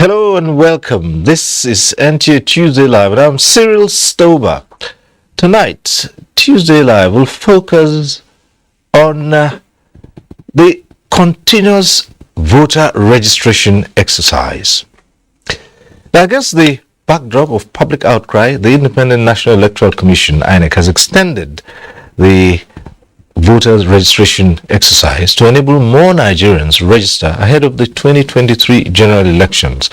Hello and welcome. This is NTA Tuesday Live and I'm Cyril Stober. Tonight, Tuesday Live will focus on the continuous voter registration exercise. Now, against the backdrop of public outcry, the Independent National Electoral Commission, INEC, has extended the voters registration exercise to enable more Nigerians register ahead of the 2023 general elections.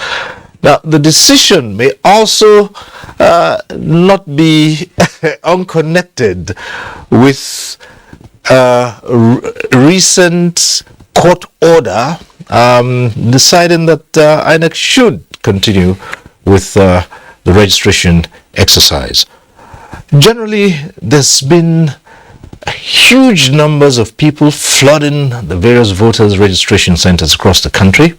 Now, the decision may also not be unconnected with recent court order deciding that INEC should continue with the registration exercise. Generally, there's been huge numbers of people flooding the various voters registration centers across the country.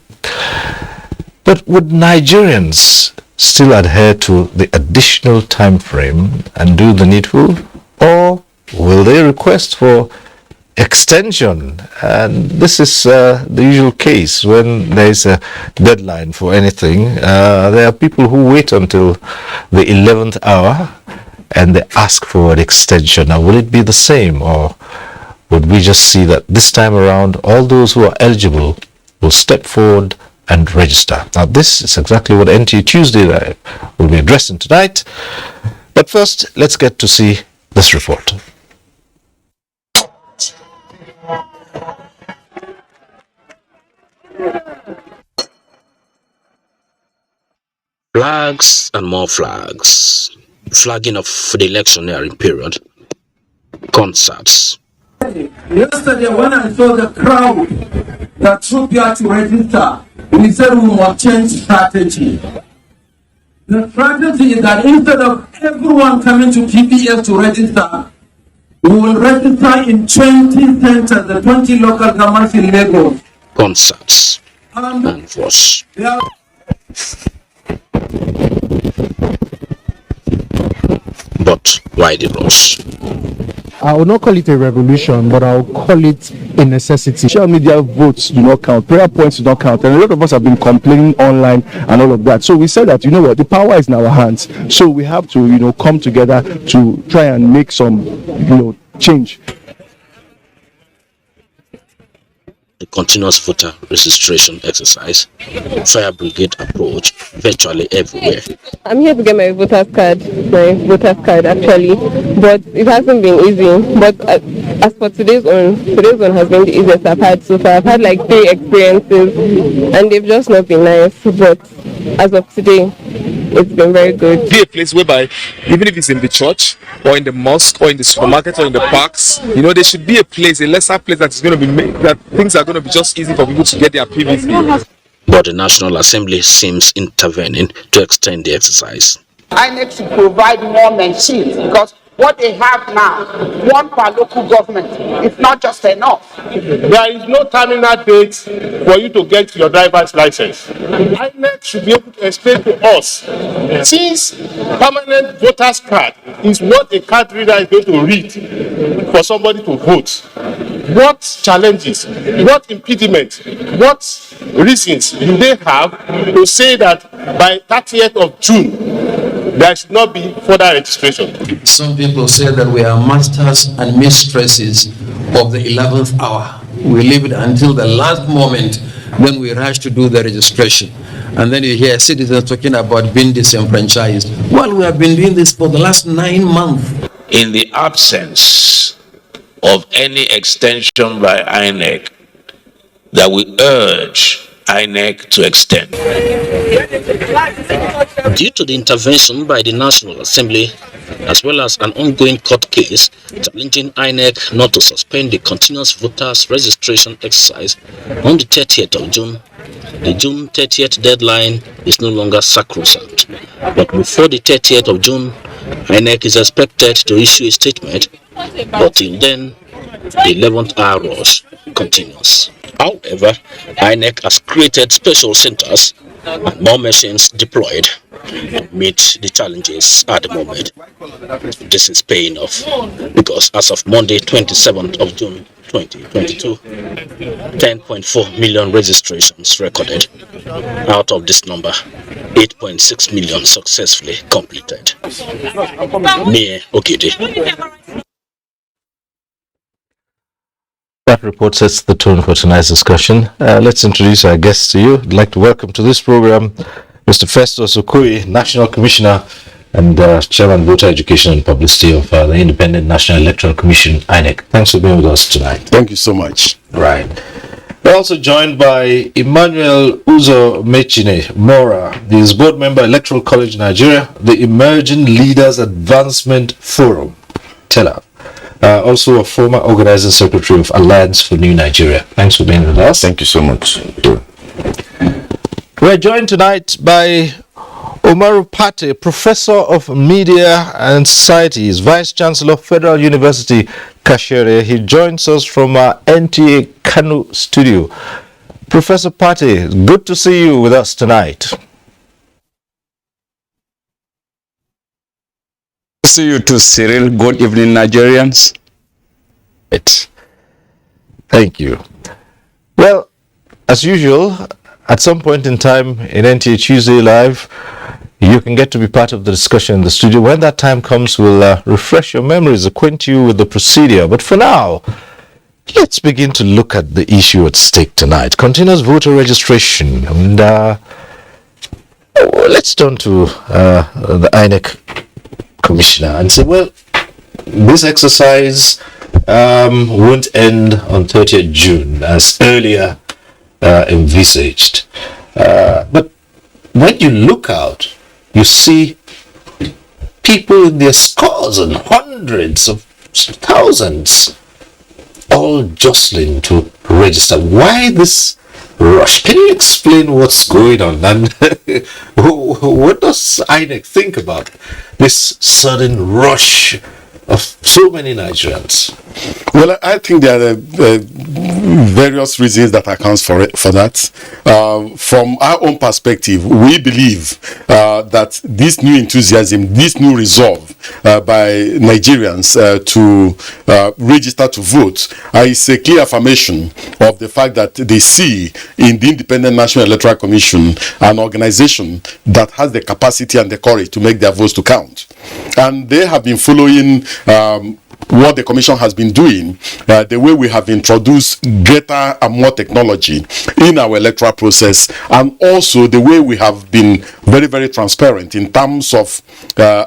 But would Nigerians still adhere to the additional time frame and do the needful, or will they request for extension? And this is the usual case when there is a deadline for anything. There are people who wait until the 11th hour and they ask for an extension. Now, will it be the same, or would we just see that this time around all those who are eligible will step forward and register? Now, this is exactly what NTA Tuesday will be addressing tonight. But first, let's get to see this report. Flags and more flags. Flagging of the electioneering period. Concerts. Yesterday, when I saw the crowd that trooped here to register, we said we must change strategy. The strategy is that instead of everyone coming to PPS to register, we will register in 20 centers, the 20 local governments in Lagos. Concerts. And force. But why the rush? I will not call it a revolution, but I'll call it a necessity. Social media votes do not count, prayer points do not count, and a lot of us have been complaining online and all of that. So we said that, the power is in our hands. So we have to, come together to try and make some, change. The continuous voter registration exercise, fire brigade approach virtually everywhere. I'm here to get my voter's card actually, but it hasn't been easy. But as for today's one has been the easiest I've had so far. I've had like 3 experiences and they've just not been nice, but as of today, it's been very good. Be a place whereby even if it's in the church or in the mosque or in the supermarket or in the parks, there should be a lesser place that is going to be made, that things are going to be just easy for people to get their PVC. But the National Assembly seems intervening to extend the exercise. INEC should provide more machines because what they have now, one per local government, is not just enough. There is no terminal date for you to get your driver's license. INEC should be able to explain to us, since permanent voter's card is what a card reader is going to read for somebody to vote, what challenges, what impediments, what reasons do they have to say that by 30th of June, there should not be further registration? Some people say that we are masters and mistresses of the 11th hour. We leave it until the last moment, then we rush to do the registration. And then you hear citizens talking about being disenfranchised. Well, we have been doing this for the last 9 months. In the absence of any extension by INEC, that we urge INEC to extend. Due to the intervention by the National Assembly, as well as an ongoing court case challenging INEC not to suspend the continuous voters registration exercise on the 30th of June, the June 30th deadline is no longer sacrosanct. But before the 30th of June, INEC is expected to issue a statement, but till then, The 11th hour rush continues. However, INEC has created special centers and more machines deployed to meet the challenges at the moment. This is paying off because as of Monday, 27th of June 2022, 10.4 million registrations recorded. Out of this number, 8.6 million successfully completed. Mie Okede. That report sets the tone for tonight's discussion. Let's introduce our guests to you. I'd like to welcome to this program Mr. Festus Okoye, National Commissioner and Chairman Voter Education and Publicity of the Independent National Electoral Commission, INEC. Thanks for being with us tonight. Thank you so much. Right. We're also joined by Emmanuel Uzo Mechine Mora. He is board member, Electoral College Nigeria, the Emerging Leaders Advancement Forum, TELA. Also a former organizing secretary of Alliance for New Nigeria. Thanks for being with us. Thank you so much. We're joined tonight by Umaru Pate, Professor of Media and Societies, Vice Chancellor of Federal University, Kashere. He joins us from our NTA Kanu studio. Professor Pate, good to see you with us tonight. See you too, Cyril. Good evening, Nigerians. Thank you. Well, as usual, at some point in time in NTA Tuesday Live, you can get to be part of the discussion in the studio. When that time comes, we'll refresh your memories, acquaint you with the procedure. But for now, let's begin to look at the issue at stake tonight. Continuous voter registration. And let's turn to the INEC Commissioner and say, well, this exercise won't end on 30th June as earlier envisaged. But when you look out, you see people in their scores and hundreds of thousands all jostling to register. Why this rush? Can you explain what's going on? And what does INEC think about this sudden rush of so many Nigerians? Well, I think there are various reasons that accounts for that. From our own perspective, we believe that this new enthusiasm, this new resolve by Nigerians to register to vote is a clear affirmation of the fact that they see in the Independent National Electoral Commission an organization that has the capacity and the courage to make their votes to count. And they have been following what the Commission has been doing, the way we have introduced greater and more technology in our electoral process, and also the way we have been very, very transparent in terms of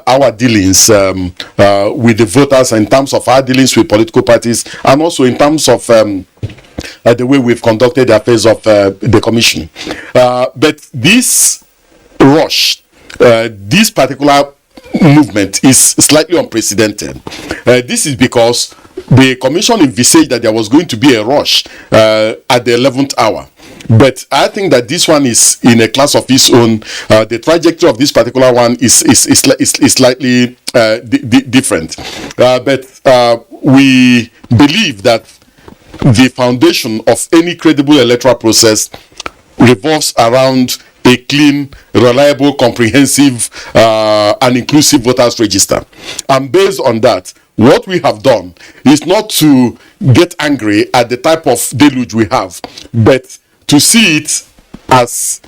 our dealings with the voters, in terms of our dealings with political parties, and also in terms of the way we've conducted the affairs of the Commission. But this rush, this particular movement is slightly unprecedented. This is because the Commission envisaged that there was going to be a rush at the 11th hour. But I think that this one is in a class of its own. The trajectory of this particular one is slightly different. But we believe that the foundation of any credible electoral process revolves around a clean, reliable, comprehensive, and inclusive voters register. And based on that, what we have done is not to get angry at the type of deluge we have, but to see it as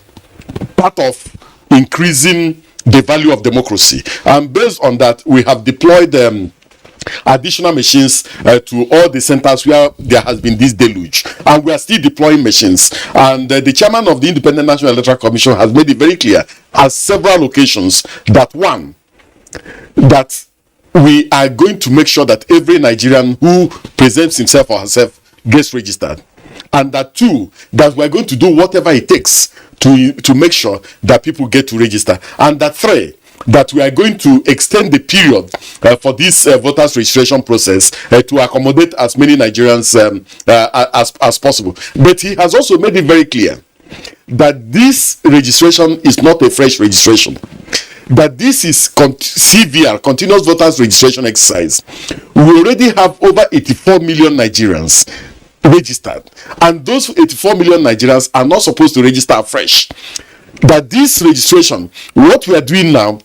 part of increasing the value of democracy. And based on that, we have deployed additional machines to all the centers where there has been this deluge, and we are still deploying machines. And the chairman of the Independent National Electoral Commission has made it very clear at several occasions that one, that we are going to make sure that every Nigerian who presents himself or herself gets registered, and that two, that we are going to do whatever it takes to make sure that people get to register, and that three, that we are going to extend the period for this voters registration process to accommodate as many Nigerians as possible. But he has also made it very clear that this registration is not a fresh registration, that this is CVR, continuous voters registration exercise, we already have over 84 million Nigerians registered, and those 84 million Nigerians are not supposed to register afresh. That this registration, what we are doing now,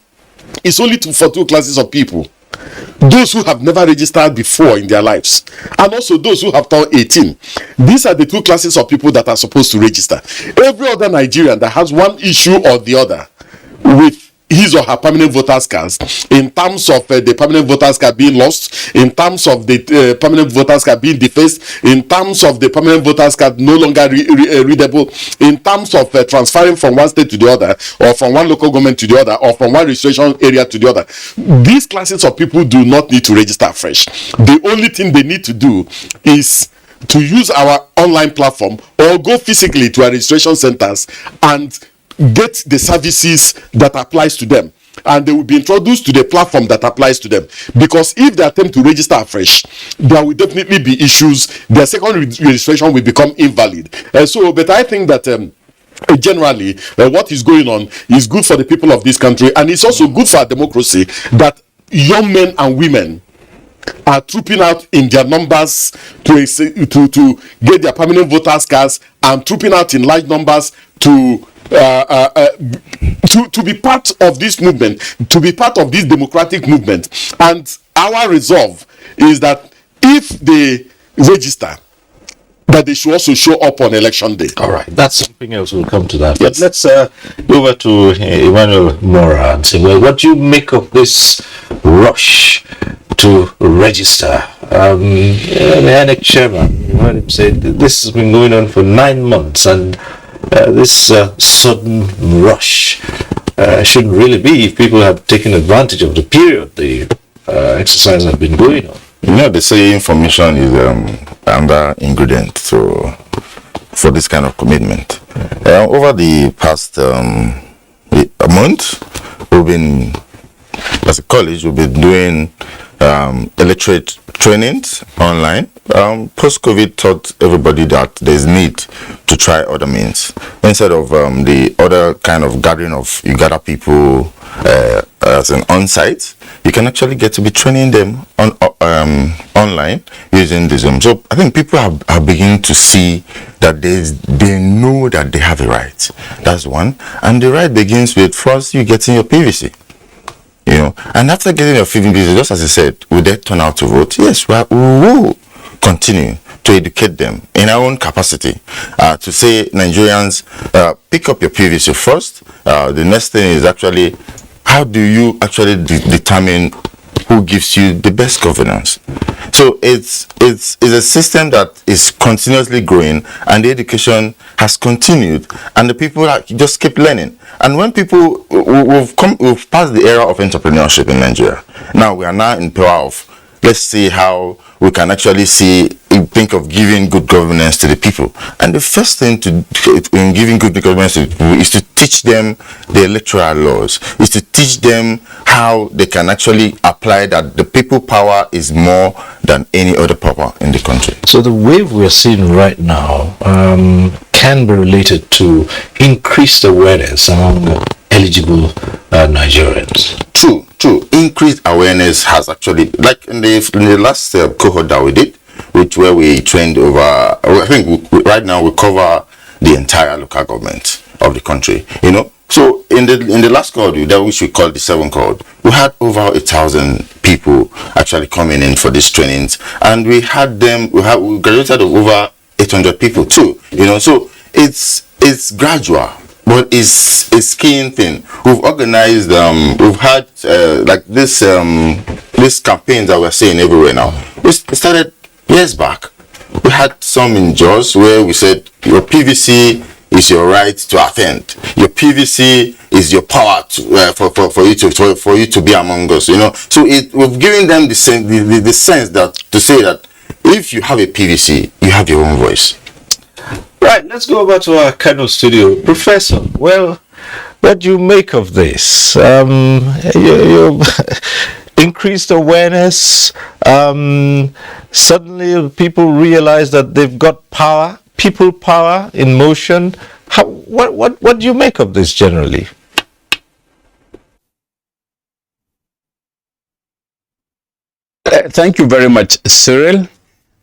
is only for two classes of people: those who have never registered before in their lives, and also those who have turned 18. These are the two classes of people that are supposed to register. Every other Nigerian that has one issue or the other with his or her permanent voters cards, in terms of the permanent voters card being lost, in terms of the permanent voters card being defaced, in terms of the permanent voters card no longer readable, in terms of transferring from one state to the other, or from one local government to the other, or from one registration area to the other, these classes of people do not need to register afresh. The only thing they need to do is to use our online platform or go physically to our registration centers and get the services that applies to them, and they will be introduced to the platform that applies to them. Because if they attempt to register afresh, there will definitely be issues. Their second registration will become invalid. But I think that generally what is going on is good for the people of this country, and it's also good for our democracy that young men and women are trooping out in their numbers to get their permanent voters cards, and trooping out in large numbers to be part of this movement, to be part of this democratic movement. And our resolve is that if they register, that they should also show up on election day. All right, that's something else. We'll come to that. Yes. But let's go over to Emmanuel Mora and say, well, what do you make of this rush to register? The INEC chairman, you heard him say this has been going on for 9 months, and this sudden rush shouldn't really be if people have taken advantage of the period the exercise has been going on. You know, they say information is another ingredient for this kind of commitment. Over the past a month, we've been, as a college, we've been doing electorate trainings online. Post-COVID taught everybody that there's need to try other means. Instead of the other kind of gathering of you gather people as an on-site, you can actually get to be training them on online using the Zoom. So I think people are beginning to see that they know that they have a right. That's one. And the right begins with first you getting your PVC. You know, and after getting your PVC, just as I said, will they turn out to vote? Yes, we will continue to educate them in our own capacity to say, Nigerians, pick up your PVC first. The next thing is actually, how do you actually determine who gives you the best governance? So it's a system that is continuously growing, and the education has continued, and the people just keep learning. And when people, we've passed the era of entrepreneurship in Nigeria. Now we are now in power of, let's see how we can actually think of giving good governance to the people. And the first thing in giving good governance to the people is to teach them the electoral laws, is to teach them how they can actually apply that the people power is more than any other power in the country. So the wave we're seeing right now can be related to increased awareness among eligible Nigerians. True. Increased awareness has actually, like in the last cohort that we did, where we trained over, I think right now we cover the entire local government of the country. You know, so in the last cohort, that which we call the 7th cohort, we had over 1,000 people actually coming in for these trainings, and we graduated of over 800 people too. You know, so it's gradual. But it's a skiing thing. We've organized, we've had like this campaigns that we're seeing everywhere now. We started years back. We had some in Jos where we said your PVC is your right to attend. Your PVC is your power for you to be among us. You know, so we've given them the sense that to say that if you have a PVC, you have your own voice. Right, let's go over to our Kano studio. Professor, well, what do you make of this? You increased awareness. Suddenly people realize that they've got power, people power in motion. What do you make of this generally? Thank you very much, Cyril.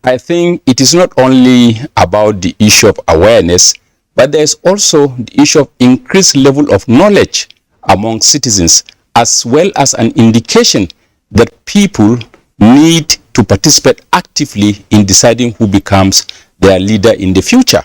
I think it is not only about the issue of awareness, but there is also the issue of increased level of knowledge among citizens, as well as an indication that people need to participate actively in deciding who becomes their leader in the future.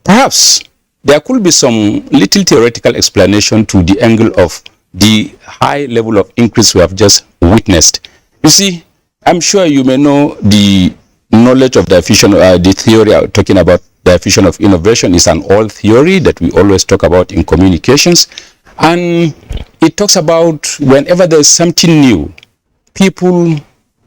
Perhaps there could be some little theoretical explanation to the angle of the high level of increase we have just witnessed. You see, I'm sure you may know the knowledge of diffusion, the theory talking about diffusion of innovation is an old theory that we always talk about in communications. And it talks about whenever there's something new, people,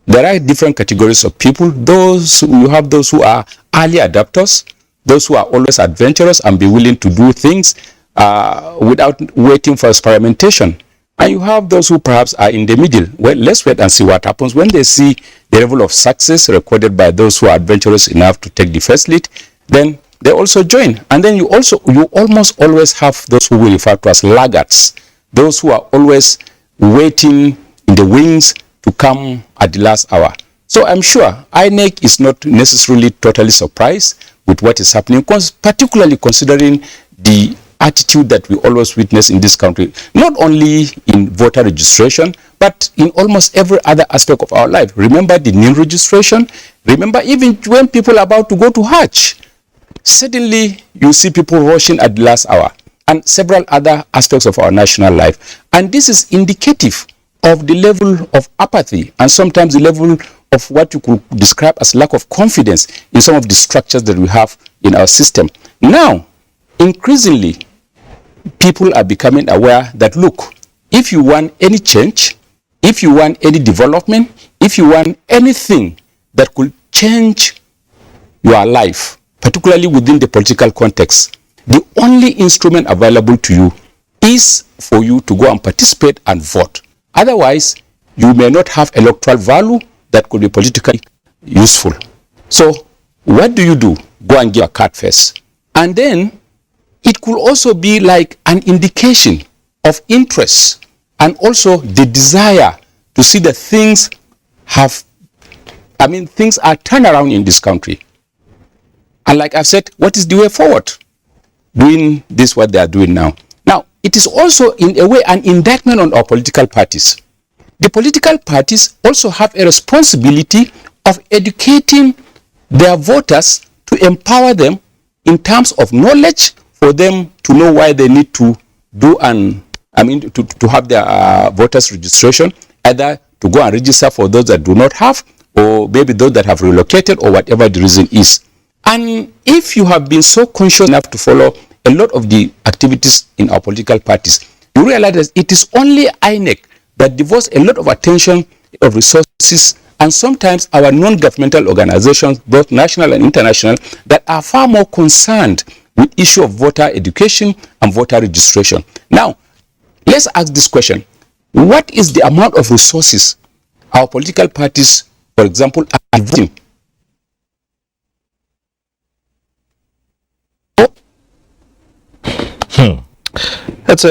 there are different categories of people. You have those who are early adapters, those who are always adventurous and be willing to do things without waiting for experimentation. And you have those who perhaps are in the middle. Well, let's wait and see what happens. When they see the level of success recorded by those who are adventurous enough to take the first lead, then they also join. And then you almost always have those who we refer to as laggards, those who are always waiting in the wings to come at the last hour. So I'm sure INEC is not necessarily totally surprised with what is happening, particularly considering the attitude that we always witness in this country, not only in voter registration, but in almost every other aspect of our life. Remember the NIN registration? Remember even when people are about to go to Hajj, suddenly you see people rushing at the last hour, and several other aspects of our national life. And this is indicative of the level of apathy and sometimes the level of what you could describe as lack of confidence in some of the structures that we have in our system. Now, increasingly, people are becoming aware that, look, if you want any change, if you want any development, if you want anything that could change your life, particularly within the political context, the only instrument available to you is for you to go and participate and vote. Otherwise, you may not have electoral value that could be politically useful. So what do? Go and give a card first. And then it could also be like an indication of interest and also the desire to see that things are turned around in this country. And like I've said, what is the way forward? Doing this, what they are doing now. Now, it is also in a way an indictment on our political parties. The political parties also have a responsibility of educating their voters to empower them in terms of knowledge for them to know why they need to do to have their voters registration, either to go and register for those that do not have, or maybe those that have relocated, or whatever the reason is. And if you have been so conscious enough to follow a lot of the activities in our political parties, you realize that it is only INEC that devotes a lot of attention, of resources, and sometimes our non-governmental organizations, both national and international, that are far more concerned with issue of voter education and voter registration. Now, let's ask this question. What is the amount of resources our political parties, for example, are devoting? It's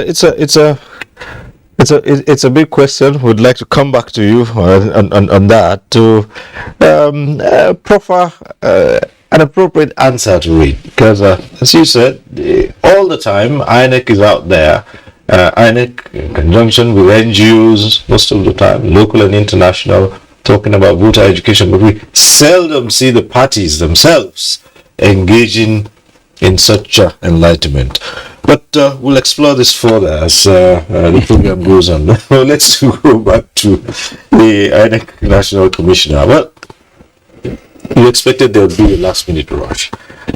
a big question. We'd like to come back to you on that to proffer an appropriate answer to it, because as you said, all the time INEC is out there. INEC in conjunction with NGOs most of the time, local and international, talking about voter education, but we seldom see the parties themselves engaging in such enlightenment. But we'll explore this further as the program goes on. Let's go back to the INEC National Commissioner. Well, you expected there would be a last-minute rush,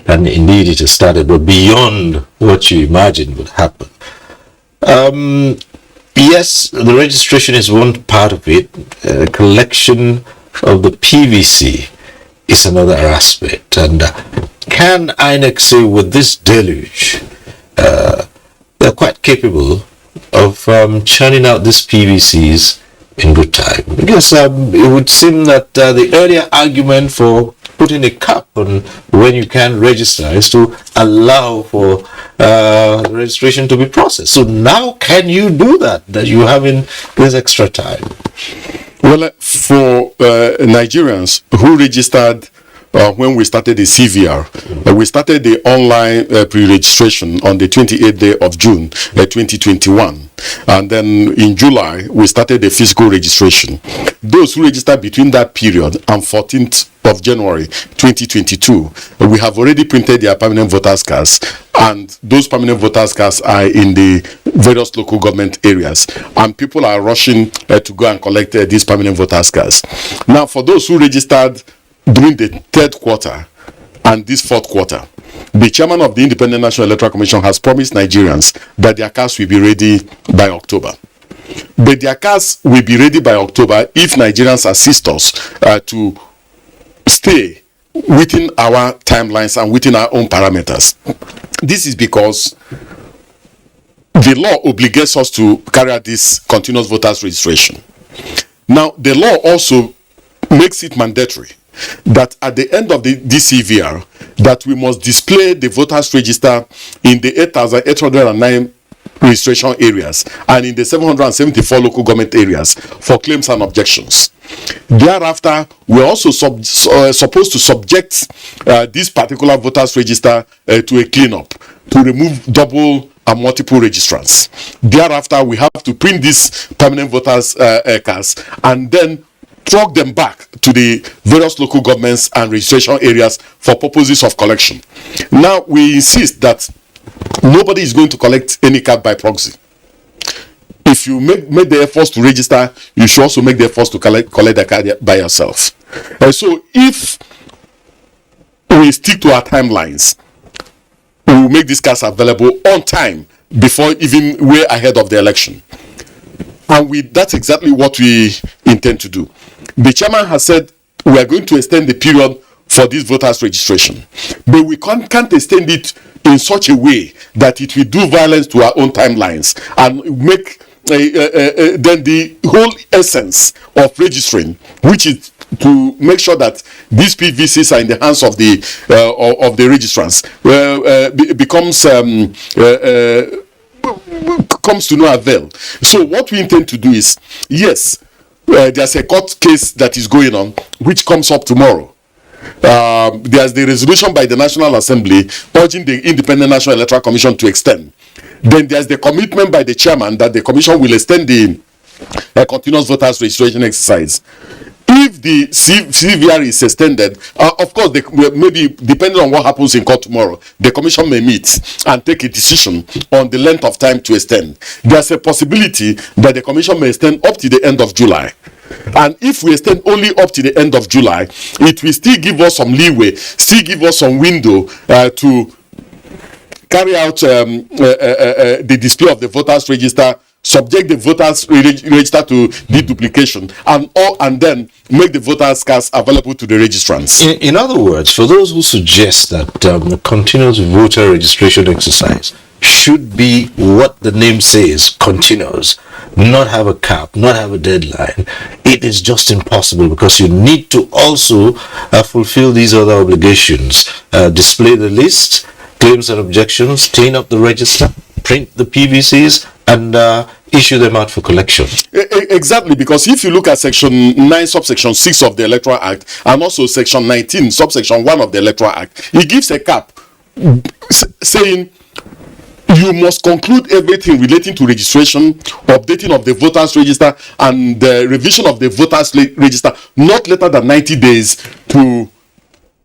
and indeed it has started, but beyond what you imagined would happen. Yes, the registration is one part of it. Collection of the PVC is another aspect. And can INEC say with this deluge, they're quite capable of churning out these PVCs in good time? Because it would seem that the earlier argument for putting a cap on when you can register is to allow for registration to be processed. So now can you do that you're having this extra time? Well, for Nigerians who registered when we started the CVR, we started the online pre-registration on the 28th day of June 2021. And then in July, we started the physical registration. Those who registered between that period and 14th of January 2022, we have already printed their permanent voters cards, and those permanent voters cards are in the various local government areas, and people are rushing to go and collect these permanent voters cards. Now, for those who registered during the third quarter and this fourth quarter, the chairman of the Independent National Electoral Commission has promised Nigerians that their cards will be ready by October. But their cards will be ready by October if Nigerians assist us to stay within our timelines and within our own parameters. This is because the law obligates us to carry out this continuous voters registration. Now, the law also makes it mandatory that at the end of the DCVR, that we must display the voters register in the 8,809 registration areas and in the 774 local government areas for claims and objections. Thereafter, we're also supposed to subject this particular voters register to a cleanup to remove double and multiple registrants. Thereafter, we have to print these permanent voters cards and then truck them back to the various local governments and registration areas for purposes of collection. Now, we insist that nobody is going to collect any card by proxy. If you make the efforts to register, you should also make the efforts to collect the card by yourself. So if we stick to our timelines, we will make these cards available on time before even way ahead of the election. And that's exactly what we intend to do. The chairman has said we are going to extend the period for this voters registration, but we can't extend it in such a way that it will do violence to our own timelines and make then the whole essence of registering, which is to make sure that these PVCs are in the hands of the registrants, comes to no avail. So what we intend to do is, yes, there's a court case that is going on, which comes up tomorrow. There's the resolution by the National Assembly urging the Independent National Electoral Commission to extend. Then there's the commitment by the chairman that the commission will extend the continuous voters registration exercise. If the CVR is extended, of course, maybe depending on what happens in court tomorrow, the commission may meet and take a decision on the length of time to extend. There's a possibility that the commission may extend up to the end of July. And if we extend only up to the end of July, it will still give us some leeway, still give us some window to carry out the display of the voters register, subject the voters register to deduplication, and then make the voters cards available to the registrants. In other words, for those who suggest that the continuous voter registration exercise should be what the name says, continuous, not have a cap, not have a deadline, it is just impossible, because you need to also fulfill these other obligations, display the list, claims and objections, clean up the register, print the PVCs, and issue them out for collection. Exactly, because if you look at section 9 subsection 6 of the Electoral Act and also section 19 subsection 1 of the Electoral Act, it gives a cap saying you must conclude everything relating to registration, updating of the voters register, and the revision of the voters register not later than 90 days to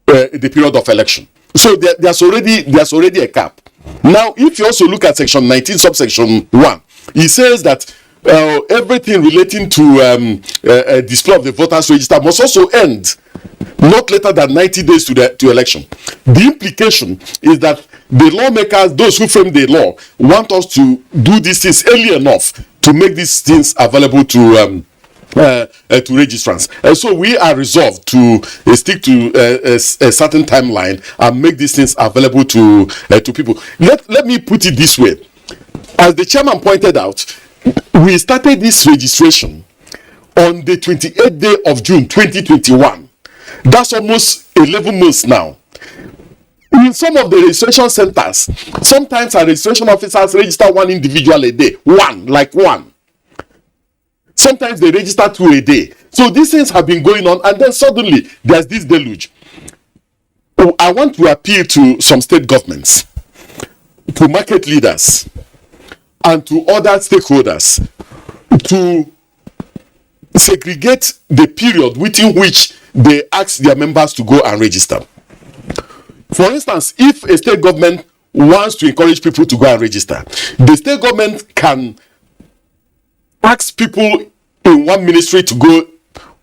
the period of election. So there's already a cap. Now, if you also look at section 19 subsection 1, it says that everything relating to display of the voters register must also end not later than 90 days to election. The implication is that the lawmakers, those who frame the law, want us to do these things early enough to make these things available to registrants. So we are resolved to stick to a certain timeline and make these things available to people. Let me put it this way. As the chairman pointed out, we started this registration on the 28th day of June 2021. That's almost 11 months now. In some of the registration centers, sometimes our registration officers register one individual a day. One. Sometimes they register 2 a day. So these things have been going on, and then suddenly there's this deluge. I want to appeal to some state governments, to market leaders, and to other stakeholders to segregate the period within which they ask their members to go and register. For instance, if a state government wants to encourage people to go and register, the state government can ask people in one ministry to go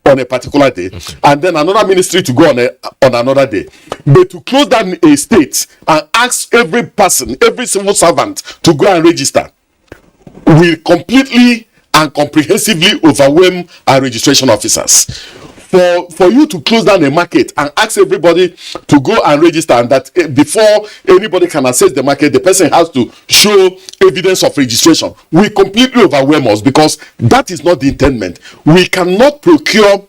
on a particular day, and then another ministry to go on another day. But to close down a state and ask every person, every civil servant to go and register will completely and comprehensively overwhelm our registration officers. For you to close down a market and ask everybody to go and register, and that before anybody can access the market, the person has to show evidence of registration, will completely overwhelm us, because that is not the intendment. We cannot procure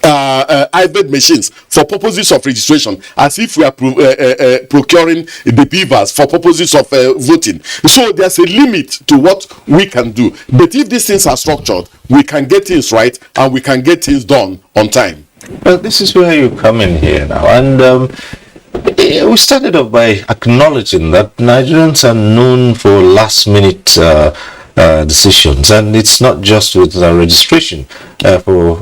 IVED machines for purposes of registration as if we are procuring the beavers for purposes of voting. So there's a limit to what we can do. But if these things are structured, we can get things right and we can get things done on time. Well, this is where you come in here now. And we started off by acknowledging that Nigerians are known for last-minute decisions, and it's not just with registration for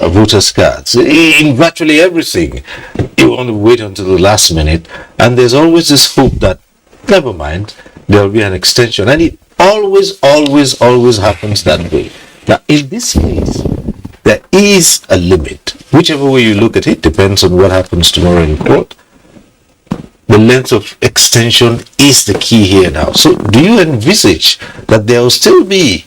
voters' cards. In virtually everything, you want to wait until the last minute, and there's always this hope that, never mind, there will be an extension, and it always happens that way. Now, in this case, there is a limit. Whichever way you look at it depends on what happens tomorrow in court. The length of extension is the key here now. So do you envisage that there will still be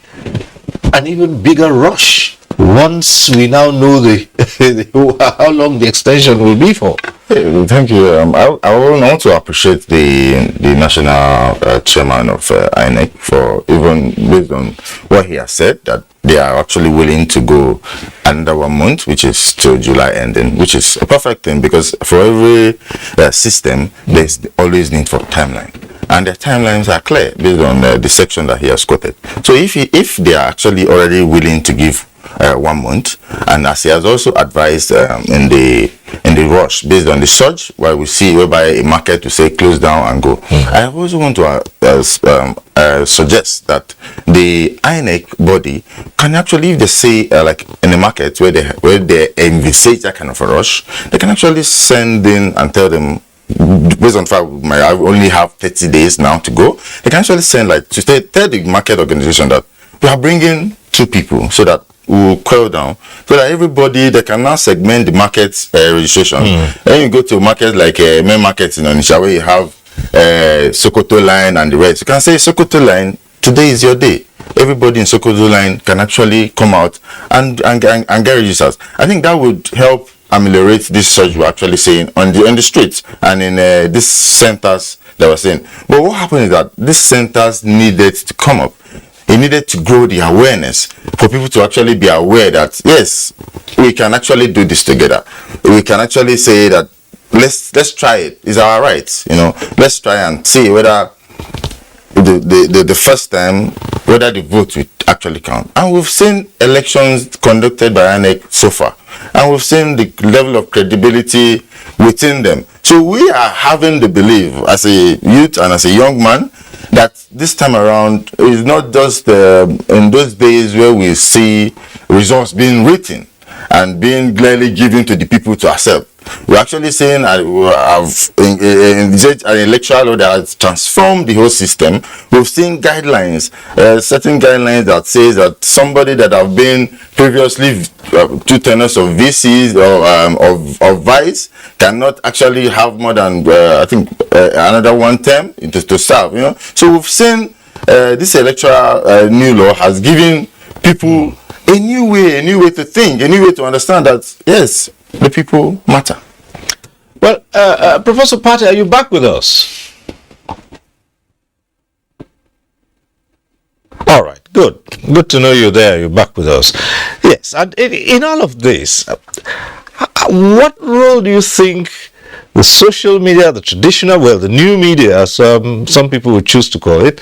an even bigger rush once we now know how long the extension will be for? Thank you. I want to appreciate the national chairman of INEC for, even based on what he has said, that they are actually willing to go another 1 month, which is till July ending, which is a perfect thing, because for every system, there's always need for timeline. And the timelines are clear based on the section that he has quoted. So if they are actually already willing to give 1 month, and as he has also advised in the rush based on the surge, where we see whereby a market to say close down and go. I also want to suggest that the INEC body can actually, if they say like in the market where they envisage that kind of a rush, they can actually send in and tell them, based on fact, I only have 30 days now to go. They can actually send, like, to tell the market organization that we are bringing 2 people, so that we will quell down, so that everybody, they can now segment the market registration. Then you go to markets like main markets in Onitsha, where you have Sokoto line and the rest. You can say, Sokoto line, today is your day. Everybody in Sokoto line can actually come out and get registered. I think that would help ameliorate this surge we're actually saying on the streets and in these centers that we're saying. But what happened is that these centers needed to come up. It needed to grow the awareness for people to actually be aware that, yes, we can actually do this together. We can actually say that let's try it. It's our right, Let's try and see whether the first time, whether the vote will actually count. And we've seen elections conducted by INEC so far, and we've seen the level of credibility within them. So we are having the belief as a youth and as a young man that this time around is not just in those days where we see results being written and being clearly given to the people to accept. We're actually saying we have an electoral law that has transformed the whole system. We've seen guidelines, certain guidelines that says that somebody that have been previously 2 tenures of VCs or of vice cannot actually have more than another 1 term to serve. So we've seen this electoral new law has given people a new way to think, a new way to understand that, yes, the people matter. Well, Professor Pate, are you back with us? All right, good. Good to know you're there. You're back with us. Yes, and in all of this, what role do you think the social media, the traditional, well, the new media, as some people would choose to call it,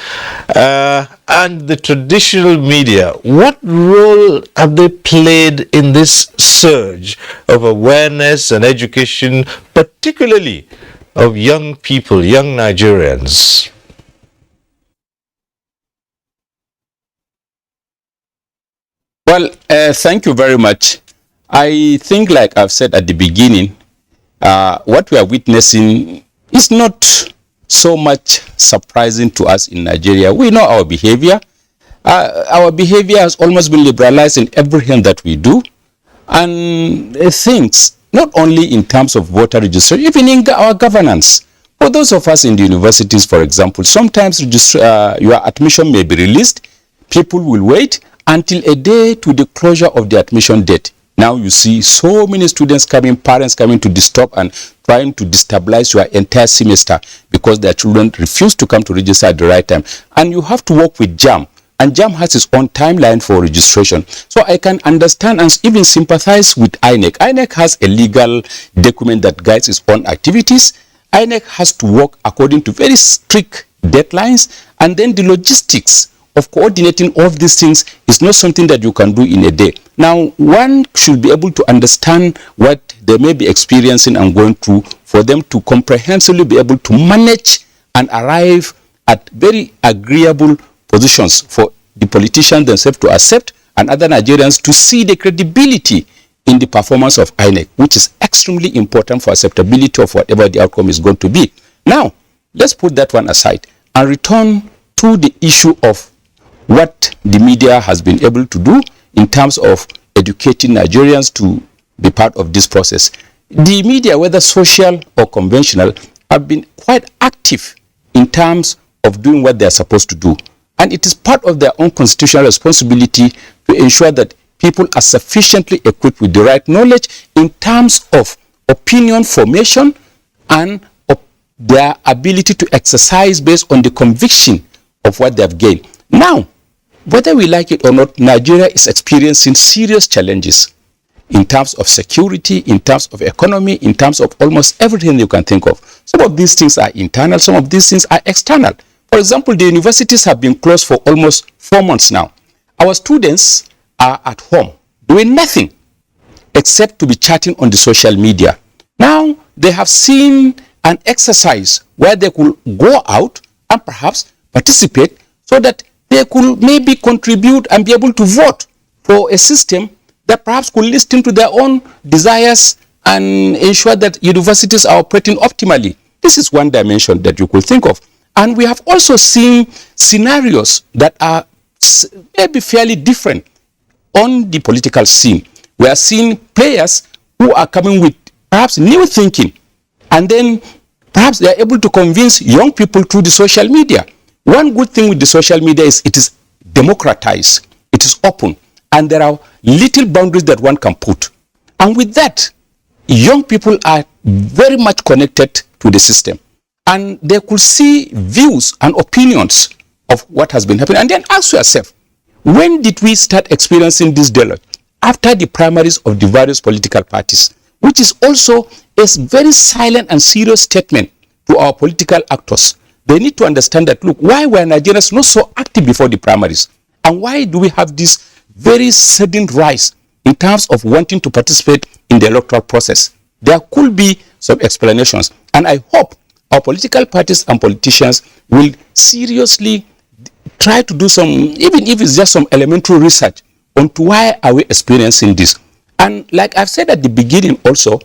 and the traditional media, what role have they played in this surge of awareness and education, particularly of young people, young Nigerians? Well, thank you very much. I think, like I've said at the beginning, what we are witnessing is not so much surprising to us in Nigeria. We know our behavior. Our behavior has almost been liberalized in everything that we do. And things, not only in terms of voter registration, even in our governance. For those of us in the universities, for example, sometimes your admission may be released. People will wait until a day to the closure of the admission date. Now you see so many students coming, parents coming to disturb and trying to destabilize your entire semester because their children refuse to come to register at the right time. And you have to work with JAM. And JAM has its own timeline for registration. So I can understand and even sympathize with INEC. INEC has a legal document that guides its own activities. INEC has to work according to very strict deadlines. And then the logistics of coordinating all of these things is not something that you can do in a day. Now, one should be able to understand what they may be experiencing and going through for them to comprehensively be able to manage and arrive at very agreeable positions for the politicians themselves to accept and other Nigerians to see the credibility in the performance of INEC, which is extremely important for acceptability of whatever the outcome is going to be. Now, let's put that one aside and return to the issue of what the media has been able to do in terms of educating Nigerians to be part of this process. The media, whether social or conventional, have been quite active in terms of doing what they are supposed to do. And it is part of their own constitutional responsibility to ensure that people are sufficiently equipped with the right knowledge in terms of opinion formation and of their ability to exercise based on the conviction of what they have gained. Now, whether we like it or not, Nigeria is experiencing serious challenges in terms of security, in terms of economy, in terms of almost everything you can think of. Some of these things are internal, some of these things are external. For example, the universities have been closed for almost 4 months now. Our students are at home doing nothing except to be chatting on the social media. Now, they have seen an exercise where they could go out and perhaps participate so that they could maybe contribute and be able to vote for a system that perhaps could listen to their own desires and ensure that universities are operating optimally. This is one dimension that you could think of. And we have also seen scenarios that are maybe fairly different on the political scene. We are seeing players who are coming with perhaps new thinking, and then perhaps they are able to convince young people through the social media. One good thing with the social media is it is democratized, it is open, and there are little boundaries that one can put. And with that, young people are very much connected to the system. And they could see views and opinions of what has been happening. And then ask yourself, when did we start experiencing this dialogue? After the primaries of the various political parties, which is also a very silent and serious statement to our political actors. They need to understand that, look, why were Nigerians not so active before the primaries? And why do we have this very sudden rise in terms of wanting to participate in the electoral process? There could be some explanations. And I hope our political parties and politicians will seriously try to do some, even if it's just some elementary research, onto why are we experiencing this. And like I've said at the beginning also,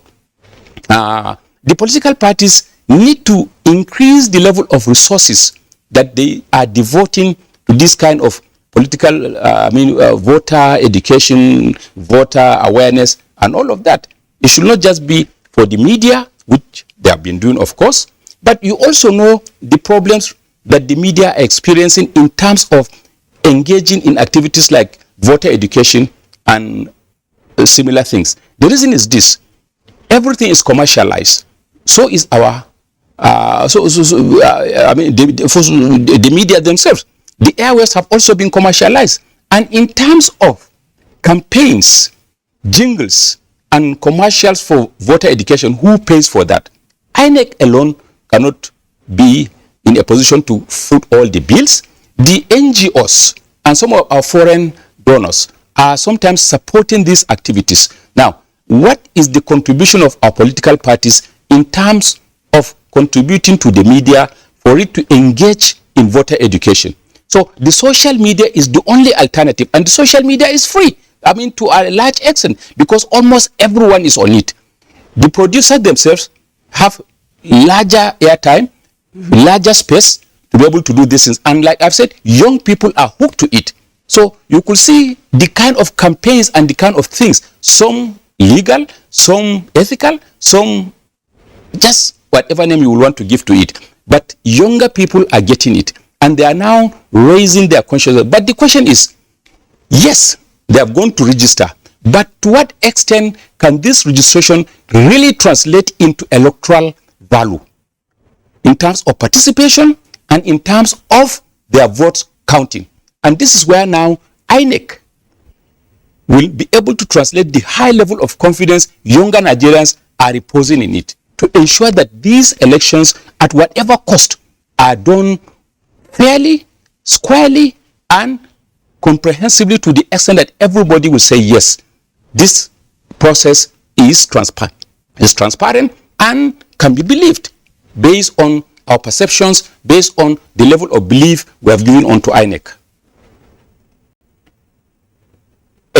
the political parties need to increase the level of resources that they are devoting to this kind of political, voter education, voter awareness, and all of that. It should not just be for the media, which they have been doing, of course, but you also know the problems that the media are experiencing in terms of engaging in activities like voter education and similar things. The reason is this: everything is commercialized. So is our the media themselves. The airwaves have also been commercialized. And in terms of campaigns, jingles, and commercials for voter education, who pays for that? INEC alone cannot be in a position to foot all the bills. The NGOs and some of our foreign donors are sometimes supporting these activities. Now, what is the contribution of our political parties in terms of contributing to the media for it to engage in voter education? So the social media is the only alternative, and the social media is free. I mean, to a large extent, because almost everyone is on it. The producers themselves have larger airtime, larger space to be able to do these things. And like I've said, young people are hooked to it. So you could see the kind of campaigns and the kind of things, some legal, some ethical, some just whatever name you will want to give to it. But younger people are getting it, and they are now raising their consciousness. But the question is, yes, they have gone to register, but to what extent can this registration really translate into electoral value in terms of participation and in terms of their votes counting? And this is where now INEC will be able to translate the high level of confidence younger Nigerians are reposing in it, to ensure that these elections, at whatever cost, are done fairly, squarely, and comprehensively, to the extent that everybody will say, yes, this process is transparent and can be believed based on our perceptions, based on the level of belief we have given onto INEC.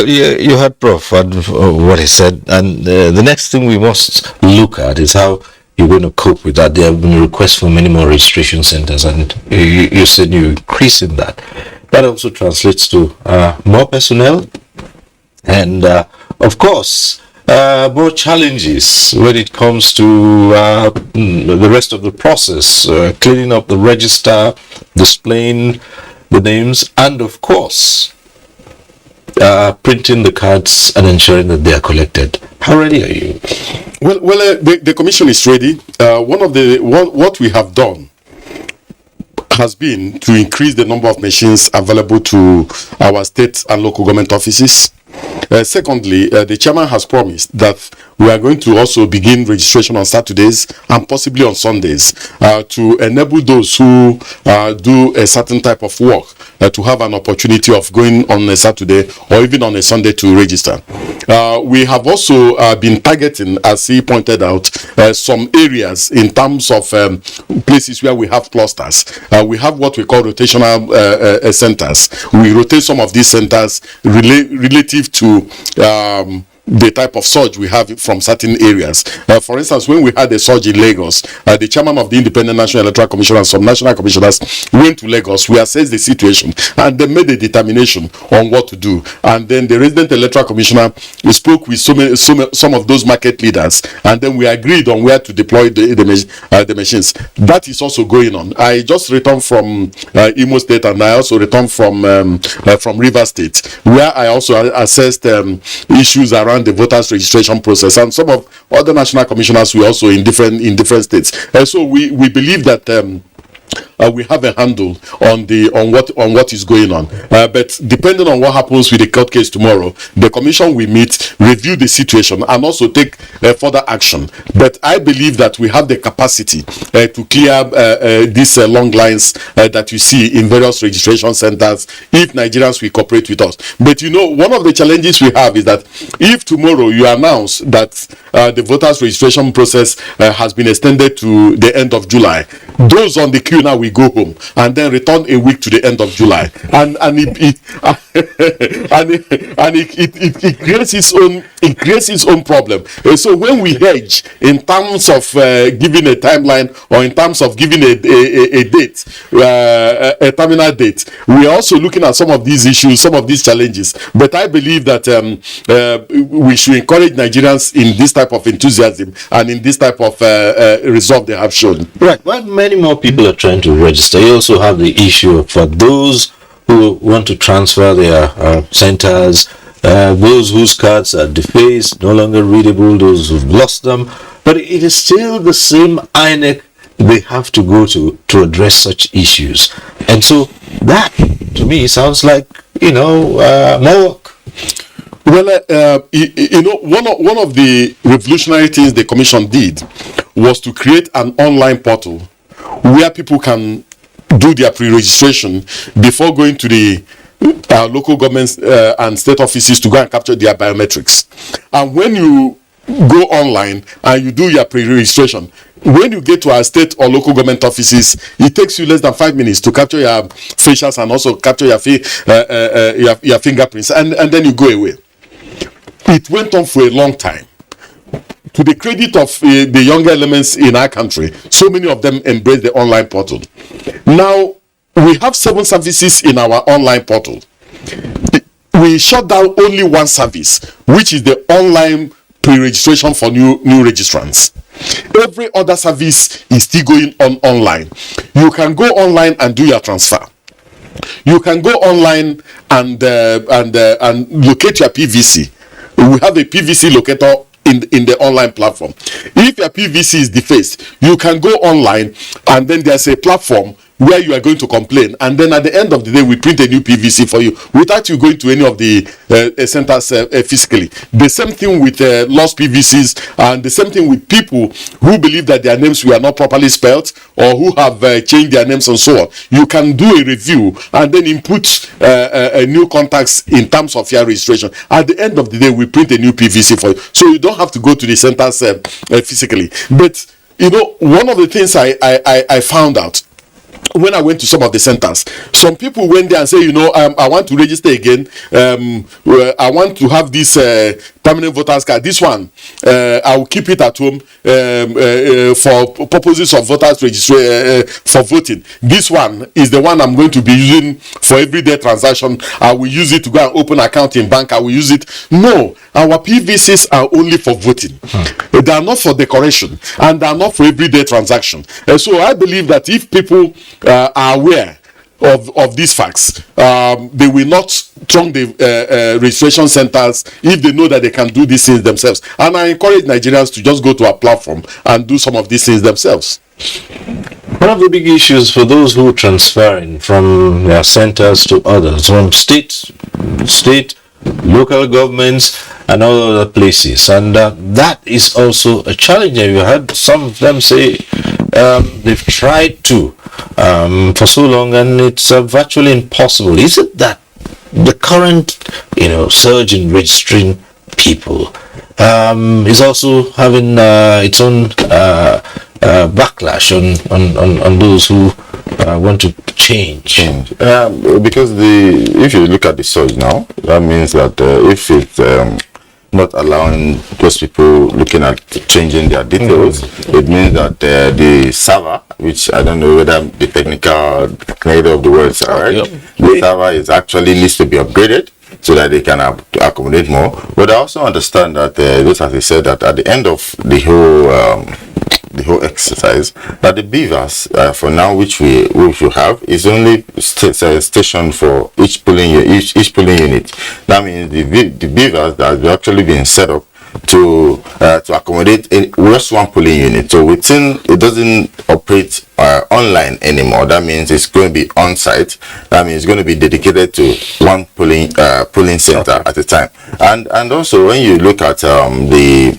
You heard Prof. What he said, and the next thing we must look at is how you're going to cope with that. There have been requests for many more registration centers, and you said you're increasing that. That also translates to more personnel and, of course, more challenges when it comes to the rest of the process, cleaning up the register, displaying the names, and, of course, printing the cards and ensuring that they are collected. How ready are you? Well, the commission is ready. What we have done has been to increase the number of machines available to our state and local government offices. Secondly, the chairman has promised that we are going to also begin registration on Saturdays and possibly on Sundays to enable those who do a certain type of work to have an opportunity of going on a Saturday or even on a Sunday to register. We have also been targeting, as he pointed out, some areas in terms of places where we have clusters. We have what we call rotational centers. We rotate some of these centers relative to the type of surge we have from certain areas. For instance, when we had a surge in Lagos, the chairman of the Independent National Electoral Commission and some national commissioners went to Lagos. We assessed the situation and they made a determination on what to do. And then the resident electoral commissioner spoke with some of those market leaders, and then we agreed on where to deploy the machines. That is also going on. I just returned from Imo State, and I also returned from Rivers State, where I also assessed issues around the voters registration process, and some of other national commissioners were also in different states. So we believe that we have a handle on what is going on, but depending on what happens with the court case tomorrow, the commission will meet, review the situation, and also take further action. But I believe that we have the capacity to clear these long lines that you see in various registration centers if Nigerians will cooperate with us. But one of the challenges we have is that if tomorrow you announce that the voters registration process has been extended to the end of July, those on the queue now will go home and then return a week to the end of July, and it creates its own problem. So when we hedge in terms of giving a timeline or in terms of giving a date, a terminal date, we are also looking at some of these issues, some of these challenges. But I believe that we should encourage Nigerians in this type of enthusiasm and in this type of resolve they have shown. Right. Well, many more people are trying to register. You also have the issue for those who want to transfer their centers, those whose cards are defaced, no longer readable, those who've lost them. But it is still the same INEC they have to go to address such issues. And so that, to me, sounds like, more work. Well, one of the revolutionary things the commission did was to create an online portal where people can do their pre-registration before going to the local governments and state offices to go and capture their biometrics. And when you go online and you do your pre-registration, when you get to our state or local government offices, it takes you less than 5 minutes to capture your facials and also capture your fingerprints, and then you go away. It went on for a long time. To the credit of the younger elements in our country, so many of them embrace the online portal. Now, we have 7 services in our online portal. We shut down only one service, which is the online pre-registration for new registrants. Every other service is still going on online. You can go online and do your transfer. You can go online and locate your PVC. We have a PVC locator in the online platform. If your PVC is defaced, you can go online and then there's a platform where you are going to complain, and then at the end of the day we print a new PVC for you without you going to any of the centers physically. The same thing with lost PVCs, and the same thing with people who believe that their names were not properly spelled or who have changed their names and so on. You can do a review and then input new contacts in terms of your registration. At the end of the day we print a new PVC for you, so you don't have to go to the centers physically. But you know, one of the things I found out when I went to some of the centers, some people went there and say, you know, I want to register again. I want to have this permanent voters card. This one, I will keep it at home for purposes of voters registration for voting. This one is the one I'm going to be using for everyday transaction. I will use it to go and open account in bank. I will use it. No, our PVCs are only for voting. They are not for decoration, and they are not for everyday transaction. So I believe that if people are aware of these facts, they will not throng the registration centers if they know that they can do these things themselves. And I encourage Nigerians to just go to our platform and do some of these things themselves. One of the big issues for those who transferring from their centers to others, from state, local governments, and all other places, and that is also a challenge. You heard some of them say they've tried to for so long, and it's virtually impossible. Is it that the current, surge in registering people is also having its own backlash on those who want to change? Because if you look at the surge now, that means that if it's not allowing those people looking at changing their details, it means that the server, which I don't know whether the technical of the words are right, the server is actually needs to be upgraded so that they can accommodate more. But I also understand that, just as I said, that at the end of the whole exercise, that the beavers for now, which we have, is only stationed for each polling unit. That means the beavers that have actually been set up to accommodate just one polling unit. So it doesn't operate online anymore. That means it's going to be on site. That means it's going to be dedicated to one polling center at a time. And also when you look at the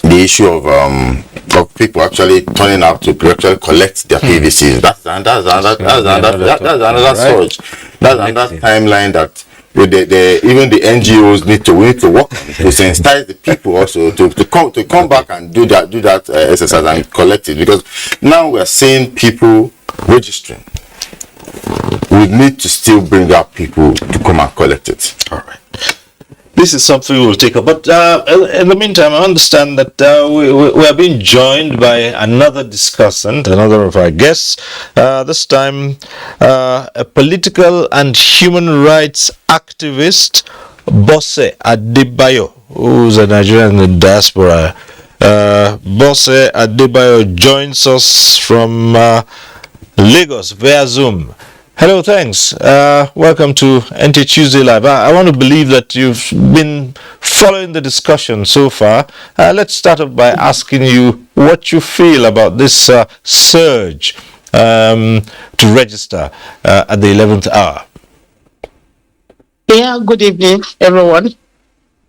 issue of people actually turning out to actually collect their PVCs. That's another surge. That's another timeline that even the NGOs need to work on, to sensitize the people also to come back and do that exercise and collect it, because now we are seeing people registering. We need to still bring out people to come and collect it. All right. This is something we'll take up. But in the meantime, I understand that we are being joined by another discussant, another of our guests. This time, a political and human rights activist, Bose Adebayo, who's a Nigerian in the diaspora. Bose Adebayo joins us from Lagos via Zoom. Hello, thanks. Welcome to NTA Tuesday Live. I want to believe that you've been following the discussion so far. Let's start off by asking you what you feel about this surge to register at the 11th hour. Yeah, good evening, everyone.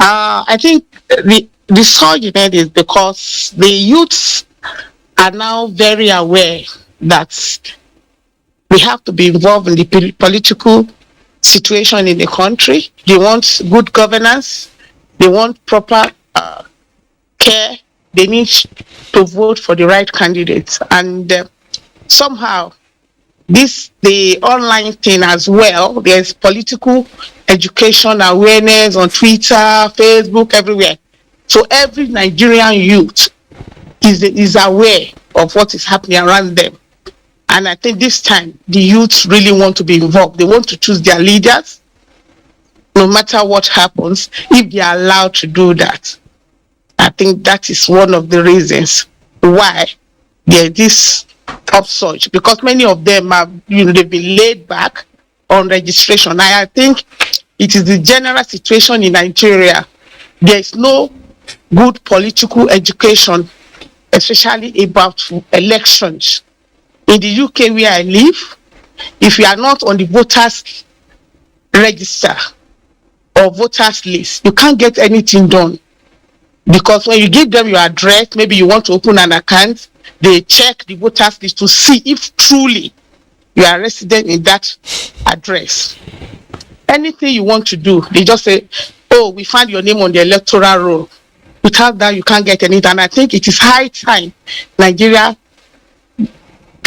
I think the surge in it is because the youths are now very aware that we have to be involved in the political situation in the country. They want good governance. They want proper care. They need to vote for the right candidates. And somehow, the online thing as well, there's political education awareness on Twitter, Facebook, everywhere. So every Nigerian youth is aware of what is happening around them. And I think this time the youth really want to be involved. They want to choose their leaders, no matter what happens, if they are allowed to do that. I think that is one of the reasons why there is this upsurge, because many of them have, they've been laid back on registration. I think it is the general situation in Nigeria. There is no good political education, especially about elections. In the UK where I live, if you are not on the voters register or voters list, you can't get anything done. Because when you give them your address, maybe you want to open an account, they check the voters list to see if truly you are resident in that address. Anything you want to do, they just say, oh, we found your name on the electoral roll. Without that, you can't get anything. And I think it is high time Nigeria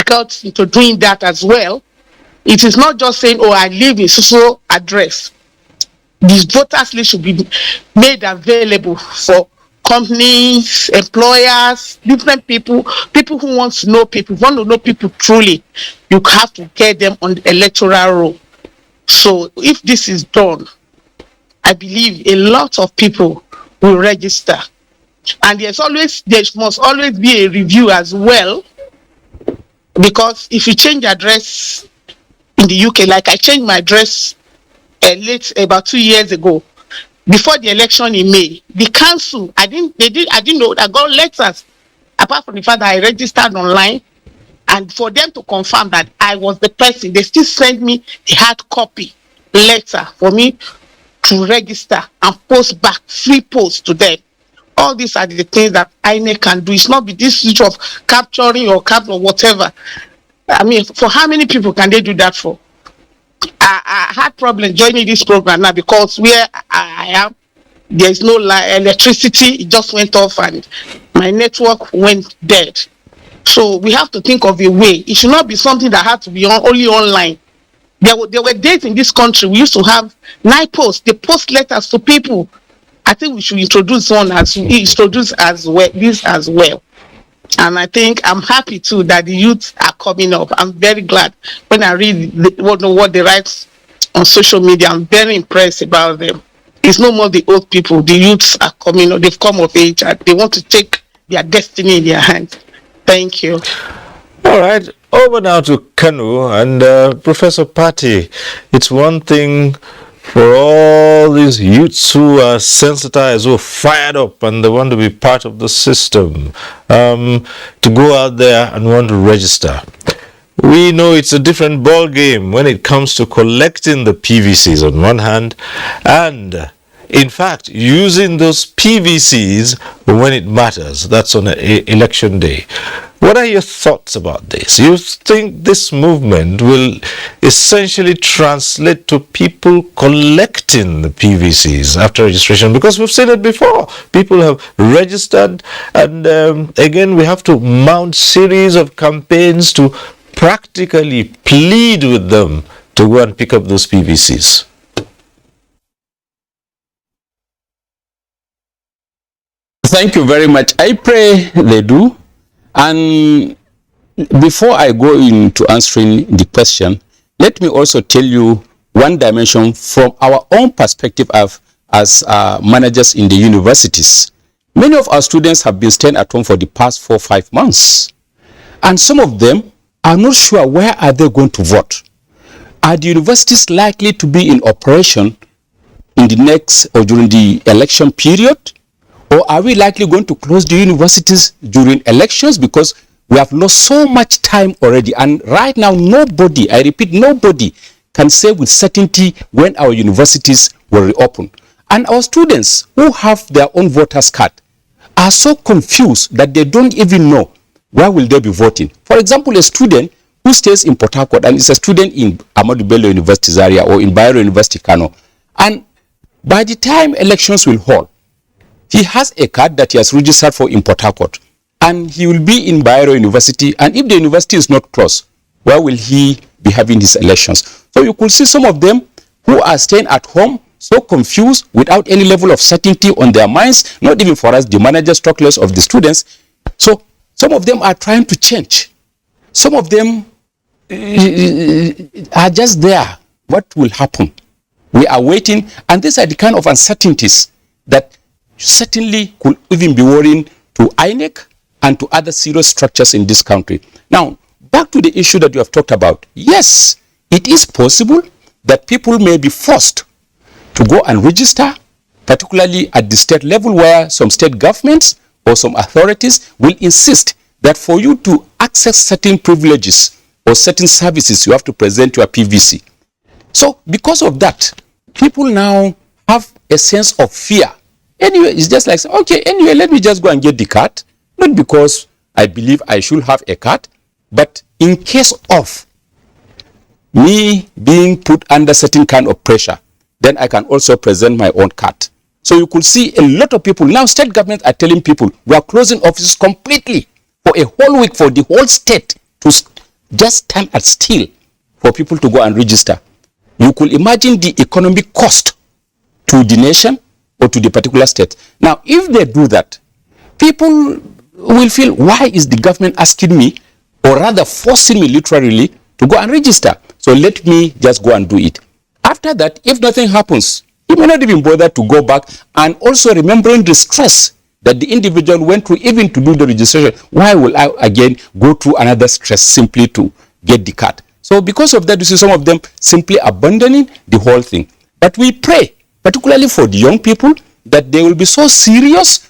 got into doing that as well. It is not just saying, oh, I live in so address. This voters list should be made available for companies, employers, different people who want to know people, truly. You have to get them on the electoral roll. So if this is done, I believe a lot of people will register. And there must always be a review as well, because if you change address in the UK, like I changed my address about 2 years ago, before the election in May, the council, I didn't know, I got letters, apart from the fact that I registered online, and for them to confirm that I was the person, they still sent me a hard copy letter for me to register and post back free post to them. All these are the things that INEC can do. It's not be this issue of capturing or whatever. I mean, for how many people can they do that for? I had problems joining this program now because where I am, there is no electricity. It just went off and my network went dead. So we have to think of a way. It should not be something that had to be only online. There were days in this country we used to have night posts. They post letters to people. I think we should introduce this as well. And I think I'm happy too that the youth are coming up. I'm very glad when I read what they write on social media. I'm very impressed about them. It's no more the old people. The youths are coming up. They've come of age and they want to take their destiny in their hands. Thank you. All right, over now to Kanu and Professor Patti. It's one thing for all these youths who are sensitized, who are fired up and they want to be part of the system, to go out there and want to register. We know it's a different ball game when it comes to collecting the PVCs on one hand and in fact using those PVCs when it matters. That's on election day. What are your thoughts about this? You think this movement will essentially translate to people collecting the PVCs after registration? Because we've seen it before. People have registered and again we have to mount series of campaigns to practically plead with them to go and pick up those PVCs. Thank you very much. I pray they do. And before I go into answering the question, let me also tell you one dimension from our own perspective as managers in the universities. Many of our students have been staying at home for the past 4 or 5 months. And some of them are not sure where are they going to vote. Are the universities likely to be in operation in the next or during the election period? Or are we likely going to close the universities during elections because we have lost so much time already? And right now, nobody, I repeat, nobody can say with certainty when our universities will reopen. And our students who have their own voters card are so confused that they don't even know where will they be voting? For example, a student who stays in Port Harcourt and is a student in Ahmadu Bello University Zaria or in Bayero University Kano, and by the time elections will hold, he has a card that he has registered for in Port Harcourt, and he will be in Bayero University, and if the university is not close, where will he be having his elections? So you could see some of them who are staying at home, so confused, without any level of certainty on their minds, not even for us, the managers, talk less of the students. So some of them are trying to change. Some of them are just there. What will happen? We are waiting, and these are the kind of uncertainties that certainly could even be worrying to INEC and to other serious structures in this country. Now, back to the issue that you have talked about. Yes, it is possible that people may be forced to go and register, particularly at the state level, where some state governments or some authorities will insist that for you to access certain privileges or certain services, you have to present your PVC. So because of that, people now have a sense of fear. Anyway, it's just like, okay, anyway, let me just go and get the card. Not because I believe I should have a card, but in case of me being put under certain kind of pressure, then I can also present my own card. So you could see a lot of people, now state governments are telling people, we are closing offices completely for a whole week for the whole state to just stand at still for people to go and register. You could imagine the economic cost to the nation or to the particular state. Now, if they do that, people will feel, why is the government asking me, or rather forcing me literally, to go and register? So let me just go and do it. After that, if nothing happens, you may not even bother to go back, and also remembering the stress that the individual went through even to do the registration. Why will I again go through another stress simply to get the card? So because of that, you see some of them simply abandoning the whole thing. But we pray, particularly for the young people, that they will be so serious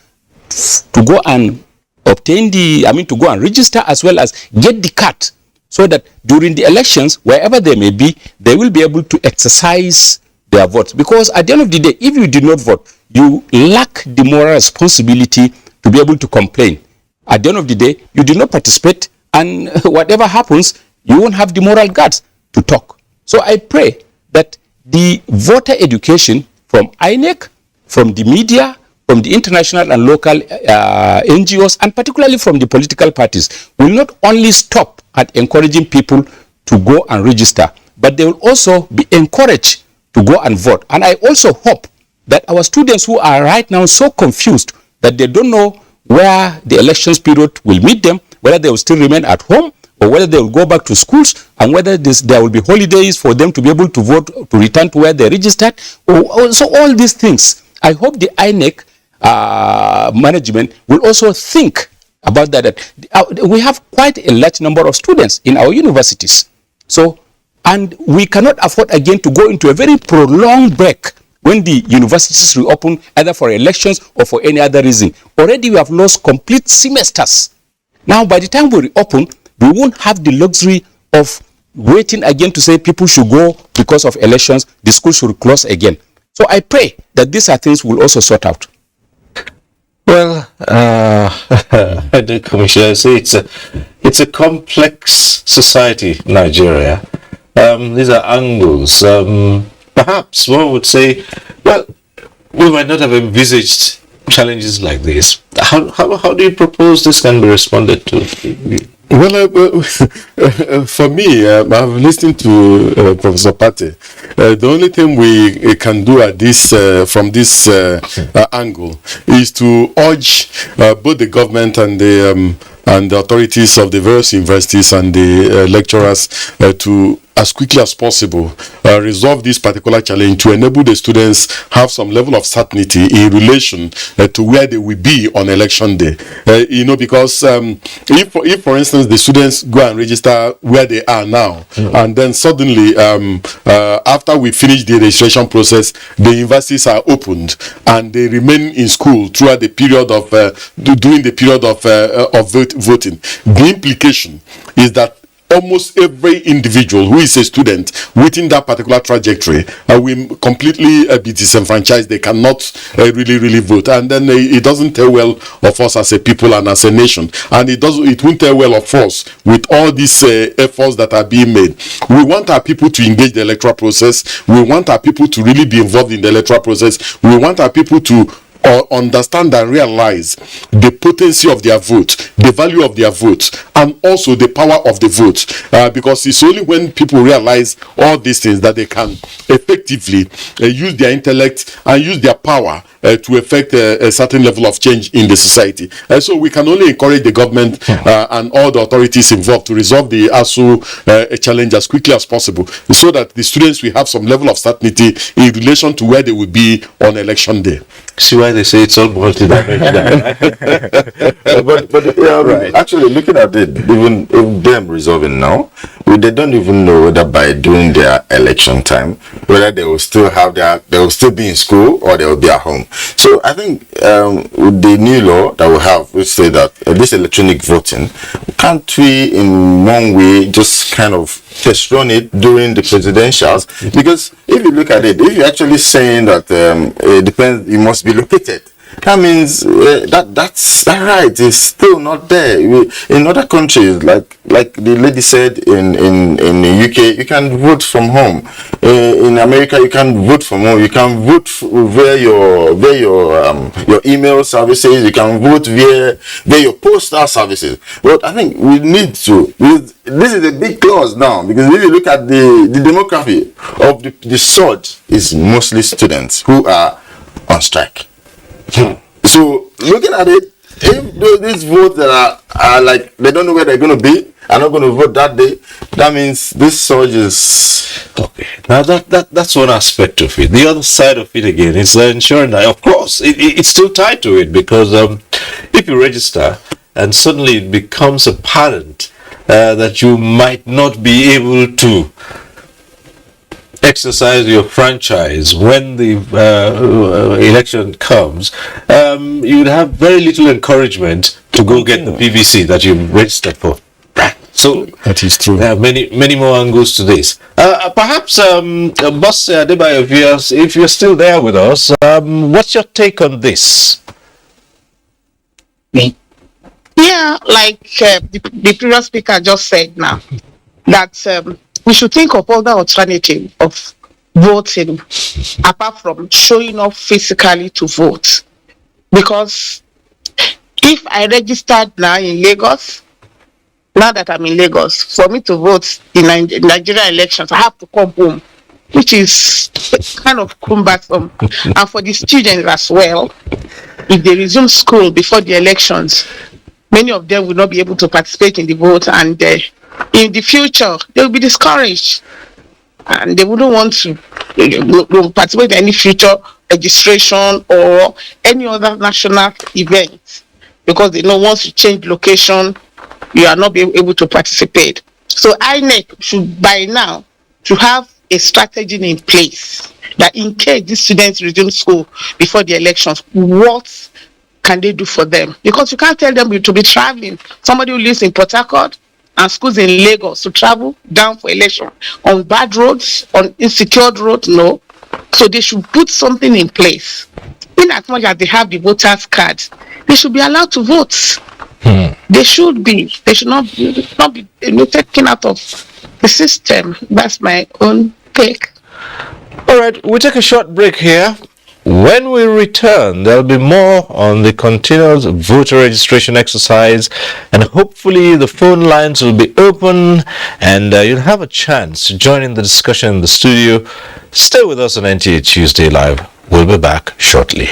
to go and obtain to go and register as well as get the card, so that during the elections, wherever they may be, they will be able to exercise their votes. Because at the end of the day, if you did not vote, you lack the moral responsibility to be able to complain. At the end of the day, you did not participate, and whatever happens, you won't have the moral guts to talk. So I pray that the voter education from INEC, from the media, from the international and local NGOs, and particularly from the political parties, will not only stop at encouraging people to go and register, but they will also be encouraged to go and vote. And I also hope that our students who are right now so confused that they don't know where the elections period will meet them, whether they will still remain at home or whether they will go back to schools, and whether there will be holidays for them to be able to vote, to return to where they registered. So all these things, I hope the INEC management will also think about that. We have quite a large number of students in our universities. So, and we cannot afford again to go into a very prolonged break when the universities reopen, either for elections or for any other reason. Already we have lost complete semesters. Now, by the time we reopen, we won't have the luxury of waiting again to say people should go because of elections, the school should close again. So I pray that these are things we'll also sort out. Well, the Commissioner say it's a complex society, Nigeria. These are angles. Perhaps one would say, well, we might not have envisaged challenges like this. How do you propose this can be responded to? Well, for me, I've listened to Professor Pate. The only thing we can do at this, from this angle, is to urge both the government and the authorities of the various universities and the lecturers to, as quickly as possible, resolve this particular challenge to enable the students have some level of certainty in relation to where they will be on election day. Because if for instance the students go and register where they are now, and then suddenly after we finish the registration process, the universities are opened and they remain in school throughout the period of during the period of voting. The implication is that almost every individual who is a student within that particular trajectory will completely be disenfranchised. They cannot really vote, and then it doesn't tell well of us as a people and as a nation, and it won't tell well of us with all these efforts that are being made. We want our people to engage the electoral process. We want our people to really be involved in the electoral process. We want our people to understand and realize the potency of their vote, the value of their vote, and also the power of the vote, because it's only when people realize all these things that they can effectively use their intellect and use their power to effect a certain level of change in the society. So we can only encourage the government and all the authorities involved to resolve the ASU challenge as quickly as possible, so that the students will have some level of certainty in relation to where they will be on election day. See why they say it's all multidimensional. but right. Actually, looking at it, even if them resolving now, they don't even know whether by doing their election time, whether they will still be in school or they will be at home. So I think with the new law that we have, which say that this electronic voting, can't we in one way just kind of test run it during the presidentials? Because if you look at it, if you're actually saying that it depends, it must be located, that means that right is still not there. In other countries, like the lady said, in the UK, you can vote from home. In America, you can vote from home. You can vote via your email services. You can vote via your postal services. But I think we need to. This is a big clause now, because if you look at the demography of the surge, is mostly students who are on strike. So looking at it, if these votes that are like they don't know where they're going to be, are not going to vote that day, that means this surge is okay. Now that's one aspect of it. The other side of it again is ensuring that, of course, it's still tied to it, because if you register and suddenly it becomes apparent that you might not be able to exercise your franchise when the election comes, you'd have very little encouragement to go get the PVC that you registered for. So that is true. There are many more angles to this. Perhaps, Boss Adebayo, if you're still there with us, what's your take on this? Me? Yeah, like the previous speaker just said now, that we should think of other alternative of voting apart from showing up physically to vote. Because if I registered now in Lagos, now that I'm in Lagos, for me to vote in Nigerian elections, I have to come home, which is kind of cumbersome. And for the students as well, if they resume school before the elections, many of them will not be able to participate in the vote, and in the future they will be discouraged, and they wouldn't want to participate in any future registration or any other national event, because they know once you change location, you are not able to participate. So INEC should by now to have a strategy in place that in case these students resume school before the elections, what can they do for them? Because you can't tell them to be traveling. Somebody who lives in Port Harcourt and schools in Lagos to travel down for election on bad roads, on insecure roads, no. So they should put something in place. In as much as they have the voters' card, they should be allowed to vote. They should be. They should not be taken out of the system. That's my own take. All right, we'll take a short break here. When we return, there'll be more on the continuous voter registration exercise, and hopefully the phone lines will be open and you'll have a chance to join in the discussion in the studio. Stay with us on NTA Tuesday Live. We'll be back shortly.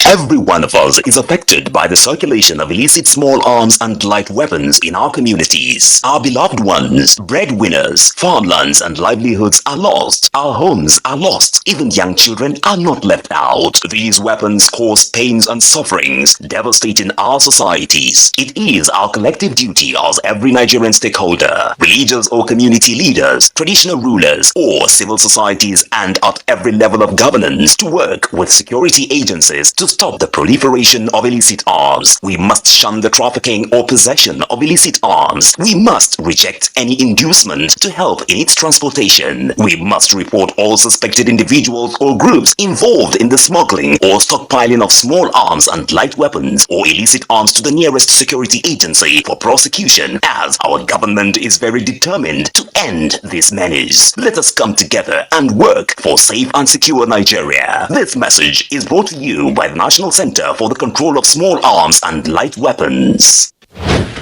Every one of us is affected by the circulation of illicit small arms and light weapons in our communities. Our beloved ones, breadwinners, farmlands and livelihoods are lost. Our homes are lost. Even young children are not left out. These weapons cause pains and sufferings, devastating our societies. It is our collective duty as every Nigerian stakeholder, religious or community leaders, traditional rulers, or civil societies, and at every level of governance to work with security agencies to stop the proliferation of illicit arms. We must shun the trafficking or possession of illicit arms. We must reject any inducement to help in its transportation. We must report all suspected individuals or groups involved in the smuggling or stockpiling of small arms and light weapons or illicit arms to the nearest security agency for prosecution, as our government is very determined to end this menace. Let us come together and work for safe and secure Nigeria. This message is brought to you by the National Center for the Control of Small Arms and Light Weapons.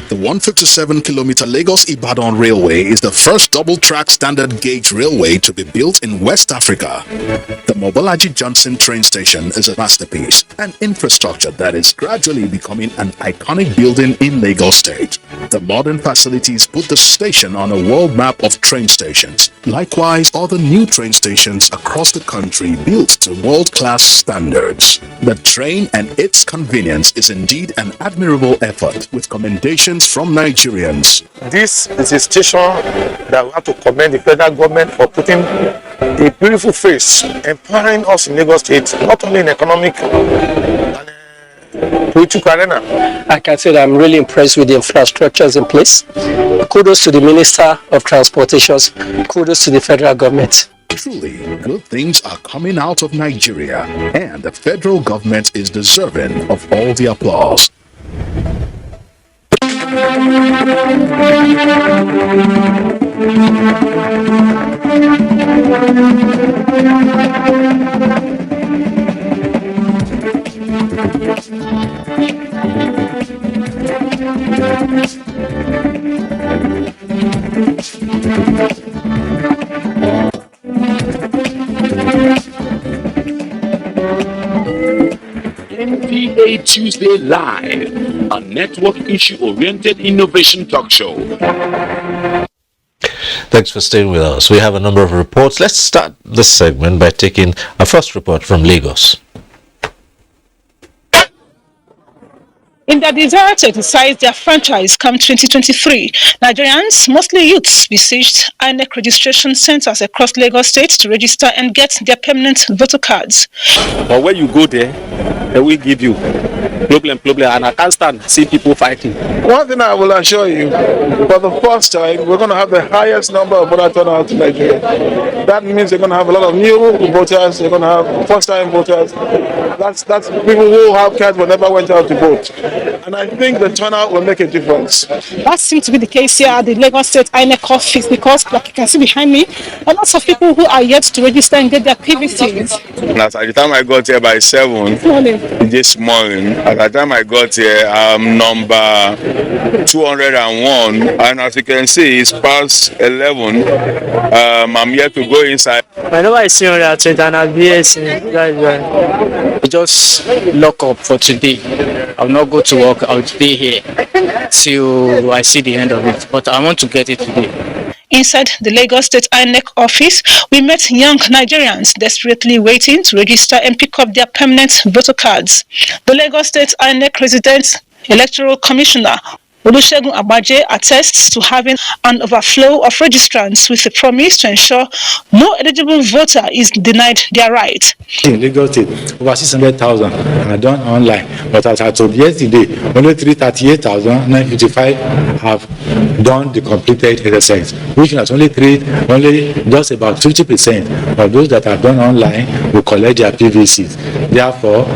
The 157-kilometer Lagos-Ibadan Railway is the first double-track standard gauge railway to be built in West Africa. The Mobolaji Johnson train station is a masterpiece, an infrastructure that is gradually becoming an iconic building in Lagos State. The modern facilities put the station on a world map of train stations. Likewise, other new train stations across the country built to world-class standards. The train and its convenience is indeed an admirable effort, with commendations from Nigerians. This is a station that we have to commend the federal government for putting a beautiful face, empowering us in Lagos State, not only in economic and political arena. I can say that I'm really impressed with the infrastructures in place. Kudos to the Minister of Transportations. Kudos to the federal government. Truly, good things are coming out of Nigeria, and the federal government is deserving of all the applause. NTA Tuesday Live, a network issue-oriented innovation talk show. Thanks for staying with us. We have a number of reports. Let's start this segment by taking a first report from Lagos. In their desire to exercise their franchise come 2023, Nigerians, mostly youths, besieged INEC registration centers across Lagos State to register and get their permanent voter cards. But when you go there, they will give you problem, and I can't stand see people fighting. One thing I will assure you, for the first time, we're going to have the highest number of voter turnout in Nigeria. That means they're going to have a lot of new voters, they're going to have first-time voters. That's people who have cards but never went out to vote. And I think the turnout will make a difference. That seems to be the case here at the Lagos State INEC office, because, like you can see behind me, a lot of people who are yet to register and get their PVCs. At the time I got here by 7 this morning, at the time I got here, I'm number 201, and as you can see, it's past 11. I'm here to go inside. I know I see on that Twitter and I'll be just lock up for today. I'll not go to work. I'll stay here till I see the end of it. But I want to get it today. Inside the Lagos State INEC office, we met young Nigerians desperately waiting to register and pick up their permanent voter cards. The Lagos State INEC Resident Electoral Commissioner Olusegun Agbaje attests to having an overflow of registrants with the promise to ensure no eligible voter is denied their right. In Lagos State, over 600,000 are done online, but as I told yesterday, only 338,985 have done the completed exercise, which means only just about 50% of those that have done online will collect their PVCs. Therefore,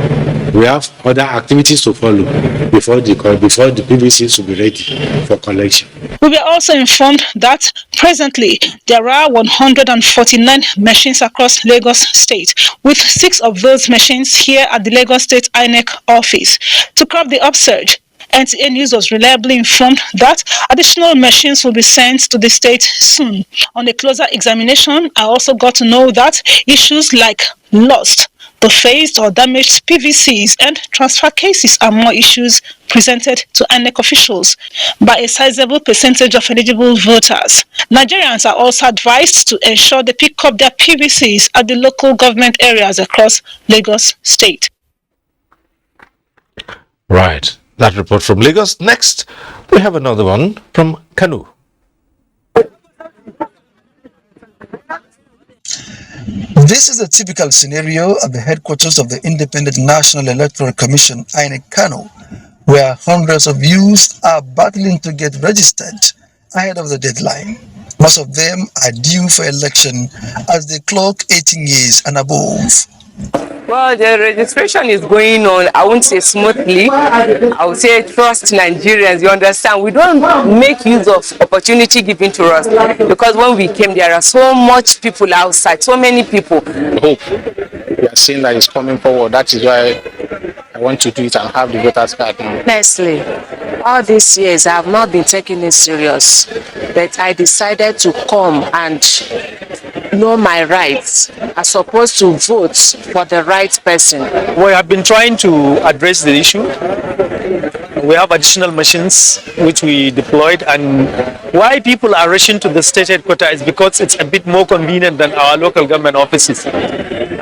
we have other activities to follow before the PVCs will be ready for collection. We were also informed that presently there are 149 machines across Lagos State, with 6 of those machines here at the Lagos State INEC office. To curb the upsurge, NTA News was reliably informed that additional machines will be sent to the state soon. On a closer examination, I also got to know that issues like lost, defaced or damaged PVCs and transfer cases are more issues presented to INEC officials by a sizable percentage of eligible voters. Nigerians are also advised to ensure they pick up their PVCs at the local government areas across Lagos State. Right. That report from Lagos. Next, we have another one from Kanu. This is a typical scenario at the headquarters of the Independent National Electoral Commission, INEC Kano, where hundreds of youths are battling to get registered ahead of the deadline. Most of them are due for election as they clock 18 years and above. Well, the registration is going on, I won't say smoothly, I would say trust Nigerians, you understand, we don't make use of opportunity given to us, because when we came there are so much people outside, so many people. Hope we are seeing that it's coming forward, that is why I want to do it and have the voters card now. Honestly, all these years I have not been taking it serious, but I decided to come and know my rights. I'm supposed to vote for the right person. We have been trying to address the issue. We have additional machines which we deployed, and why people are rushing to the state headquarters is because it's a bit more convenient than our local government offices.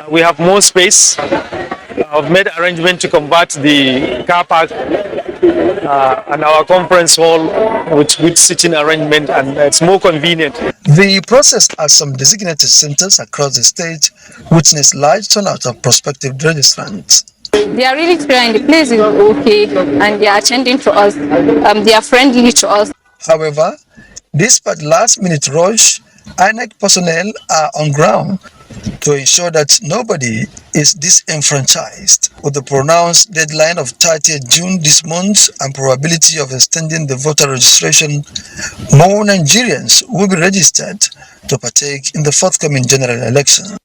We have more space. I've made arrangement to convert the car park and our conference hall with good sitting arrangement, and it's more convenient. The process at some designated centers across the state witnessed large turnout of prospective registrants. They are really trying, the place is okay, and they are attending to us, they are friendly to us. However, despite last-minute rush, INEC personnel are on ground to ensure that nobody is disenfranchised. With the pronounced deadline of 30th June this month and probability of extending the voter registration, more Nigerians will be registered to partake in the forthcoming general election.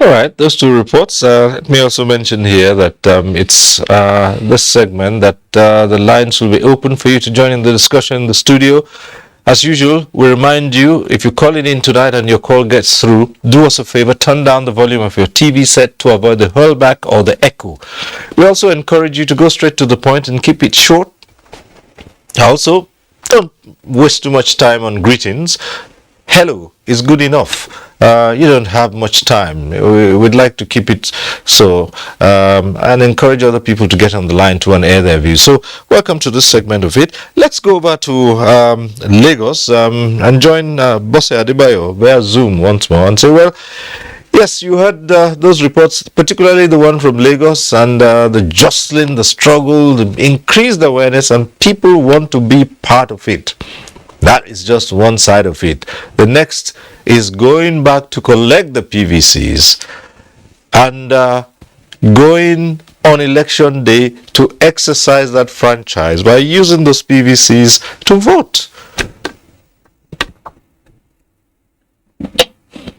All right, those two reports. Let me also mention here that it's this segment that the lines will be open for you to join in the discussion in the studio. As usual, we remind you, if you're calling in tonight and your call gets through, do us a favor, turn down the volume of your TV set to avoid the hurlback or the echo. We also encourage you to go straight to the point and keep it short. Also, don't waste too much time on greetings. Hello is good enough. You don't have much time. We'd like to keep it so and encourage other people to get on the line to air their views. So welcome to this segment of it. Let's go over to Lagos and join Bose Adebayo via Zoom once more and say, well, yes, you heard those reports, particularly the one from Lagos, and the jostling, the struggle, the increased awareness, and people want to be part of it. That is just one side of it. The next is going back to collect the PVCs and going on election day to exercise that franchise by using those PVCs to vote.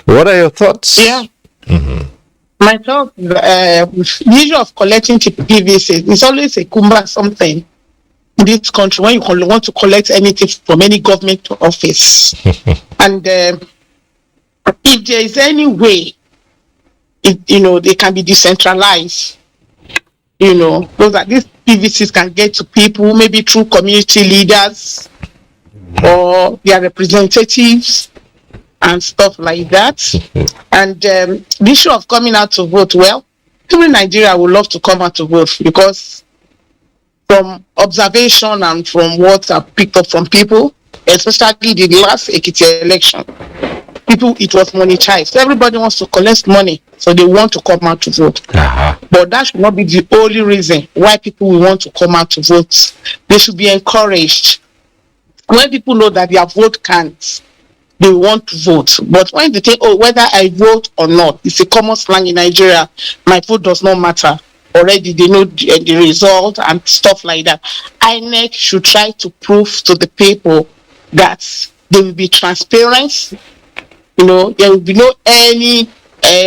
What are your thoughts? Yeah. My thought, the issue of collecting PVCs is always a cumbersome thing in this country when you want to collect anything from any government office. And if there is any way, they can be decentralized, so that these PVCs can get to people, maybe through community leaders or their representatives and stuff like that. And the issue of coming out to vote, well, every Nigeria would love to come out to vote, because from observation and from what I've picked up from people, especially the last Ekiti election, it was monetized. Everybody wants to collect money, so they want to come out to vote. But that should not be the only reason why people will want to come out to vote. They should be encouraged. When people know that their vote counts, they want to vote. But when they think, whether I vote or not, it's a common slang in Nigeria, my vote does not matter. Already they know the result and stuff like that. INEC should try to prove to the people that they will be transparent. There will be no any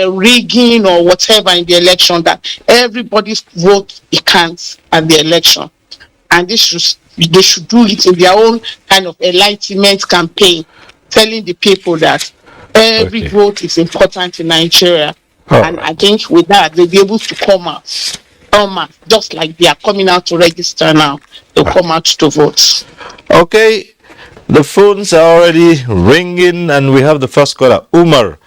rigging or whatever in the election, that everybody's vote counts at the election. And they should do it in their own kind of enlightenment campaign, telling the people that every vote is important in Nigeria. And I think with that, they'll be able to come out, just like they are coming out to register now. They'll come out to vote. Okay, the phones are already ringing, and we have the first caller, Umar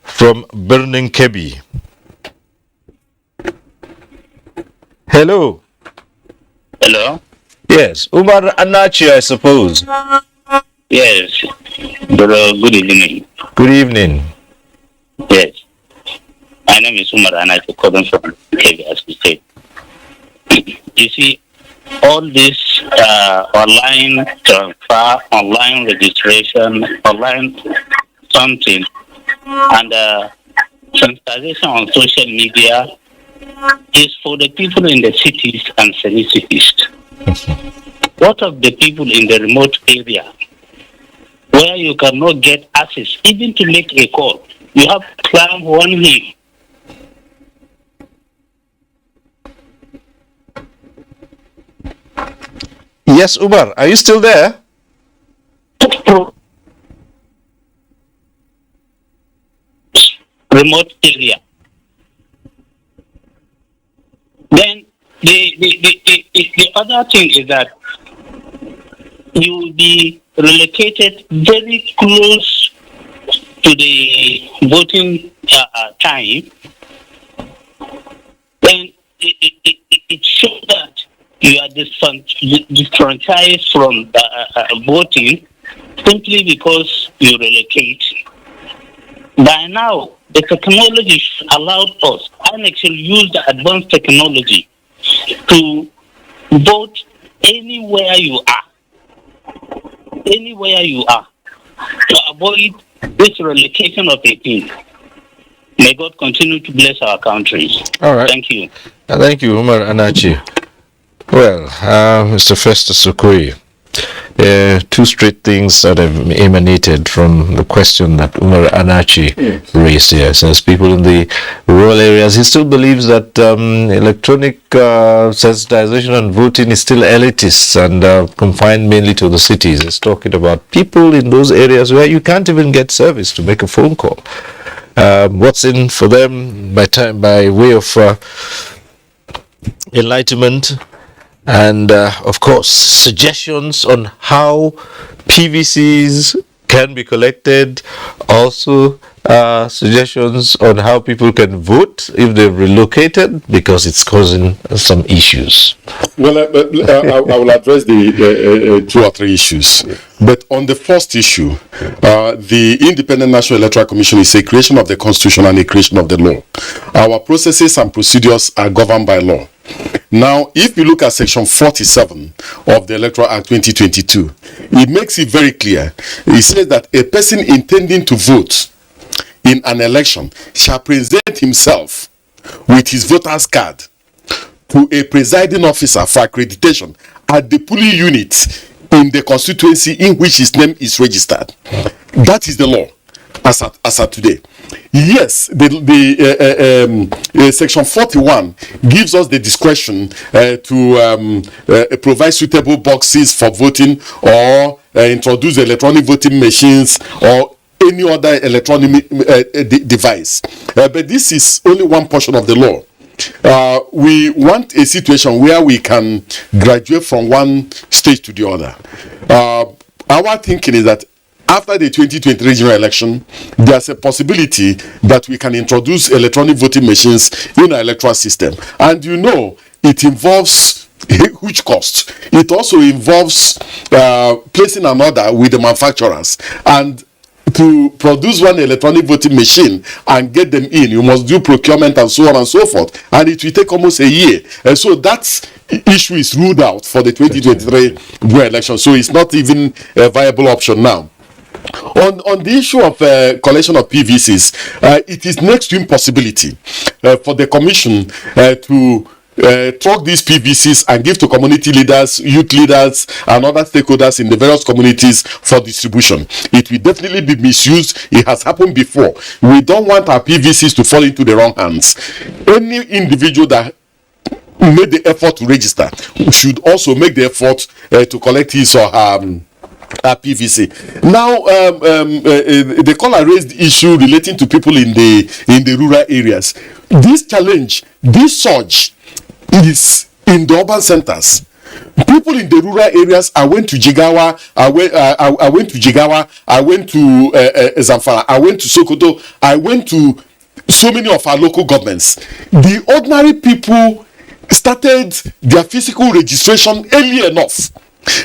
from Burning Kebi. Hello. Hello. Yes, Umar Anachi, I suppose. Yes. Good evening. Good evening. Yes. My name is Umar and I calling from Kebbi, as we say. You see, all this online transfer, online registration, online something, and sensitization on social media is for the people in the cities and semi-cities. What of the people in the remote area where you cannot get access even to make a call? You have to climb one hill. Yes, Umar, are you still there? Remote area. Then the other thing is that you will be relocated very close to the voting time. Then it shows that you are disfranchised from voting simply because you relocate. By now, the technology allowed us, INEC should use the advanced technology to vote anywhere you are. Anywhere you are. To avoid this relocation of a thing. May God continue to bless our countries. All right. Thank you. Thank you, Umar Anachi. Well, Mr. Festus Okoye, two straight things that have emanated from the question that Umar Anachi raised here. Since people in the rural areas, he still believes that electronic sensitization and voting is still elitist and confined mainly to the cities. He's talking about people in those areas where you can't even get service to make a phone call. What's in for them by way of enlightenment and of course suggestions on how PVCs can be collected, also suggestions on how people can vote if they're relocated, because it's causing some issues. Well, I will address the 2 or 3 issues. But on the first issue, the Independent National Electoral Commission is a creation of the Constitution and a creation of the law. Our processes and procedures are governed by law. Now, if you look at Section 47 of the Electoral Act 2022, it makes it very clear. It says that a person intending to vote in an election shall present himself with his voter's card to a presiding officer for accreditation at the polling unit in the constituency in which his name is registered. That is the law as at today. Yes, the Section 41 gives us the discretion to provide suitable boxes for voting or introduce electronic voting machines or any other electronic device. But this is only one portion of the law. We want a situation where we can graduate from one stage to the other. Our thinking is that after the 2020 regional election, there's a possibility that we can introduce electronic voting machines in our electoral system. And you know, it involves a huge cost. It also involves placing an order with the manufacturers. And to produce one electronic voting machine and get them in, you must do procurement and so on and so forth. And it will take almost a year. And so that issue is ruled out for the 2023 general election. So it's not even a viable option now. On the issue of collection of PVCs, it is next to impossibility for the commission to track these PVCs and give to community leaders, youth leaders, and other stakeholders in the various communities for distribution. It will definitely be misused. It has happened before. We don't want our PVCs to fall into the wrong hands. Any individual that made the effort to register should also make the effort to collect his or her PVC. Now, the caller raised the issue relating to people in the rural areas. This challenge, this surge, is in the urban centers. People in the rural areas, I went to Jigawa, I went to Zamfara, I went to Sokoto, I went to so many of our local governments. The ordinary people started their physical registration early enough.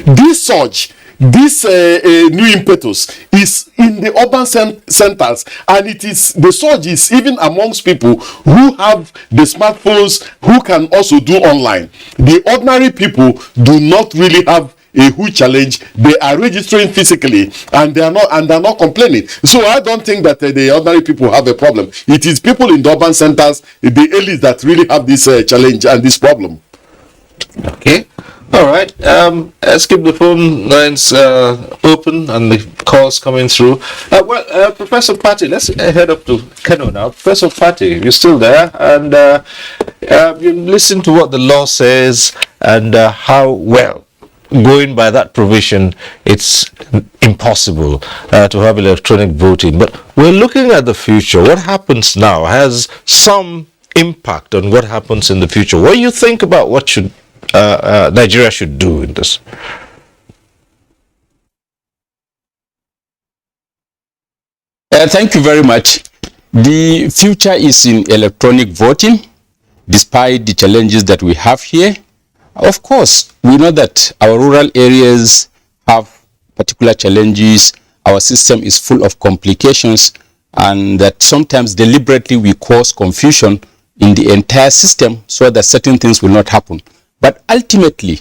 This surge this new impetus is in the urban centers, and it is the surge is even amongst people who have the smartphones, who can also do online. The ordinary people do not really have a huge challenge. They are registering physically, and they are not complaining. So I don't think that the ordinary people have a problem. It is people in the urban centers, the elites, that really have this challenge and this problem. Okay. All right. Let's keep the phone lines open and the calls coming through. Professor Patti, let's head up to Kano now. Professor Patti, you're still there, and you listen to what the law says and how well, going by that provision, it's impossible to have electronic voting. But we're looking at the future. What happens now has some impact on what happens in the future. What do you think about what should Nigeria should do in this? Thank you very much. The future is in electronic voting, despite the challenges that we have here. Of course, we know that our rural areas have particular challenges. Our system is full of complications, and that sometimes deliberately we cause confusion in the entire system so that certain things will not happen. But ultimately,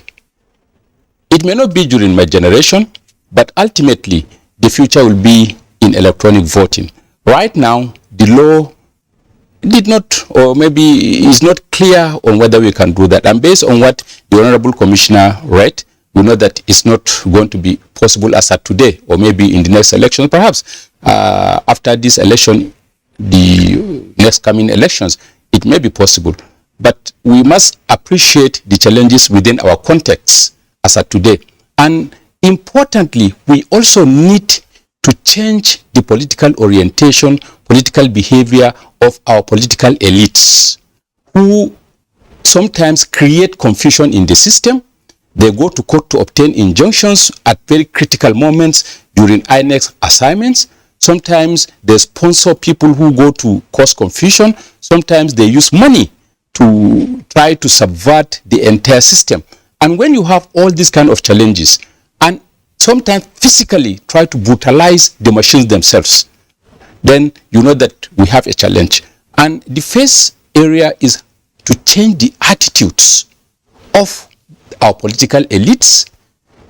it may not be during my generation, but ultimately the future will be in electronic voting. Right now, the law did not, or maybe is not clear on whether we can do that. And based on what the Honorable Commissioner read, we know that it's not going to be possible as of today, or maybe in the next election. Perhaps after this election, the next coming elections, it may be possible. But we must appreciate the challenges within our context as of today. And importantly, we also need to change the political orientation, political behavior of our political elites, who sometimes create confusion in the system. They go to court to obtain injunctions at very critical moments during INEC assignments. Sometimes they sponsor people who go to cause confusion. Sometimes they use money to try to subvert the entire system. And when you have all these kind of challenges, and sometimes physically try to brutalize the machines themselves, then you know that we have a challenge. And the first area is to change the attitudes of our political elites,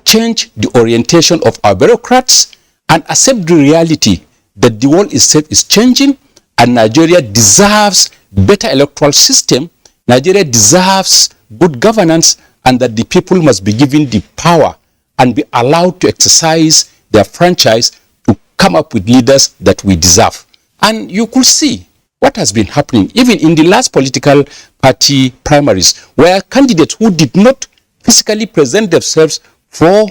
change the orientation of our bureaucrats, and accept the reality that the world itself is changing, and Nigeria deserves better electoral system. Nigeria deserves good governance, and that the people must be given the power and be allowed to exercise their franchise to come up with leaders that we deserve. And you could see what has been happening even in the last political party primaries, where candidates who did not physically present themselves for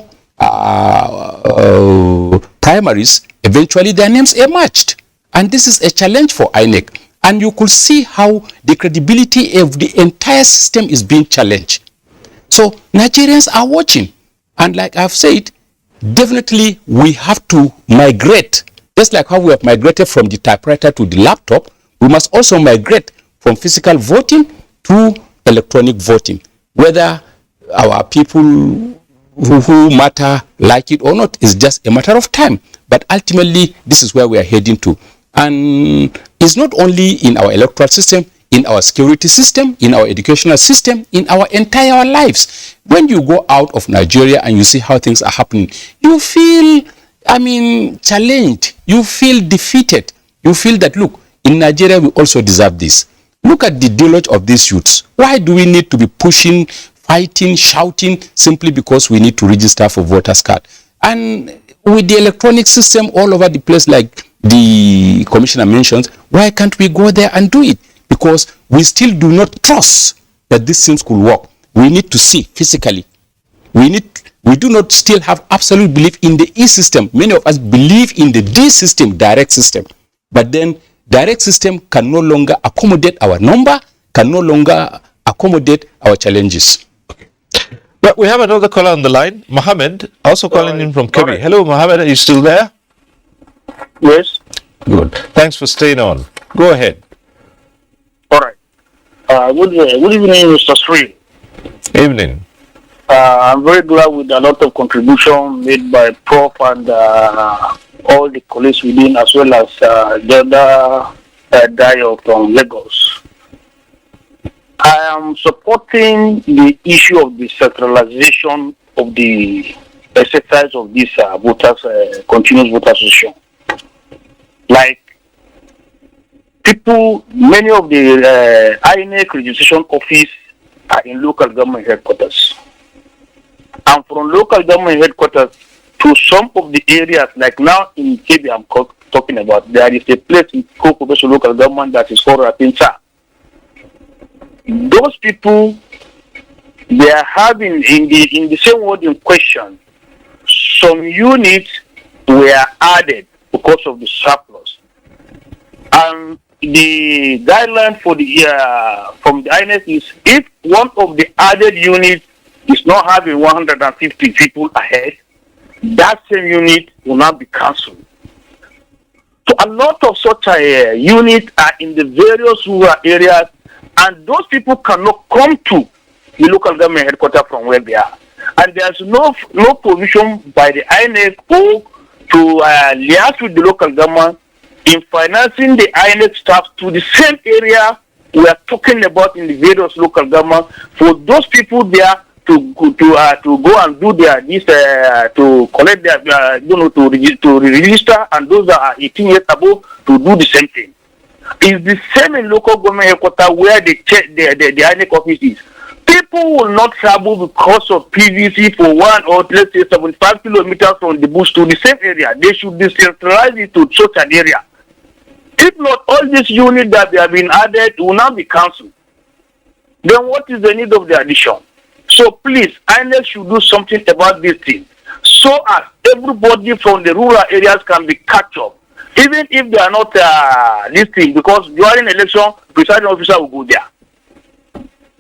primaries, eventually their names emerged. And this is a challenge for INEC. And you could see how the credibility of the entire system is being challenged. So Nigerians are watching. And like I've said, definitely we have to migrate. Just like how we have migrated from the typewriter to the laptop, we must also migrate from physical voting to electronic voting. Whether our people who matter like it or not is just a matter of time. But ultimately, this is where we are heading to. And it's not only in our electoral system, in our security system, in our educational system, in our entire lives. When you go out of Nigeria and you see how things are happening, you feel, challenged. You feel defeated. You feel that, look, in Nigeria, we also deserve this. Look at the deluge of these youths. Why do we need to be pushing, fighting, shouting, simply because we need to register for voters' card? And with the electronic system all over the place, like the commissioner mentions, why can't we go there and do it? Because we still do not trust that these things could work. We need to see physically. We do not still have absolute belief in the E-system. Many of us believe in the D system, direct system. But then direct system can no longer accommodate our number, can no longer accommodate our challenges. Okay. But we have another caller on the line, Mohammed, also calling in from Kebbi. Hello, Mohammed, are you still there? Yes. Good. Thanks for staying on. Go ahead. All right. Good evening, Mr. Sri. Evening. I'm very glad with a lot of contribution made by Prof and all the colleagues within, as well as the other guy from Lagos. I am supporting the issue of the centralization of the exercise of this continuous voter association. Like people, many of the INEC registration office are in local government headquarters. And from local government headquarters to some of the areas, like now in KB I'm talking about, there is a place in Kokobeso local government that is called Rapinsa. Those people, they are having, in the same word in question, some units were added because of the surplus. And the guideline for the from the INEC is if one of the added units is not having 150 people ahead, that same unit will not be cancelled. So a lot of such units are in the various rural areas, and those people cannot come to the local government headquarters from where they are. And there's no provision by the INEC to liaise with the local government in financing the INEC staff to the same area we are talking about in the various local government for those people there to go and do to collect their to register, and those that are 18 years above to do the same thing. It's the same in local government headquarters where the INEC office is. People will not travel because of PVC for 1 or let's say 75 kilometers from the bush to the same area. They should decentralize it to such an area. If not, all these units that they have been added will not be cancelled. Then what is the need of the addition? So please, INEC should do something about this thing, so as everybody from the rural areas can be catch up, even if they are not listening, because during election, presiding officer will go there.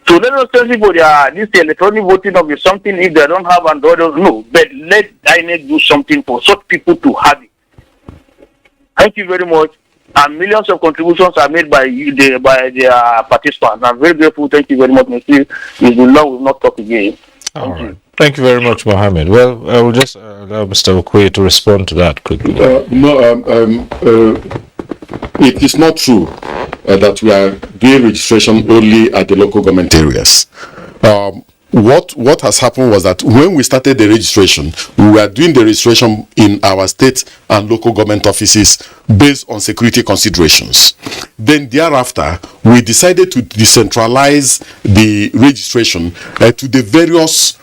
So let us tell people this electronic voting of something if they don't have and others no, but let INEC do something for such people to have it. Thank you very much. And millions of contributions are made by the participants. I'm very grateful. Thank you very much, Mr. It's been long, we'll not talk again. All right. Thank you very much, Mohammed. Well, I will just allow Mr. Okoye to respond to that quickly. It is not true that we are doing registration only at the local government areas. What has happened was that when we started the registration, we were doing the registration in our state and local government offices based on security considerations. Then thereafter, we decided to decentralize the registration to the various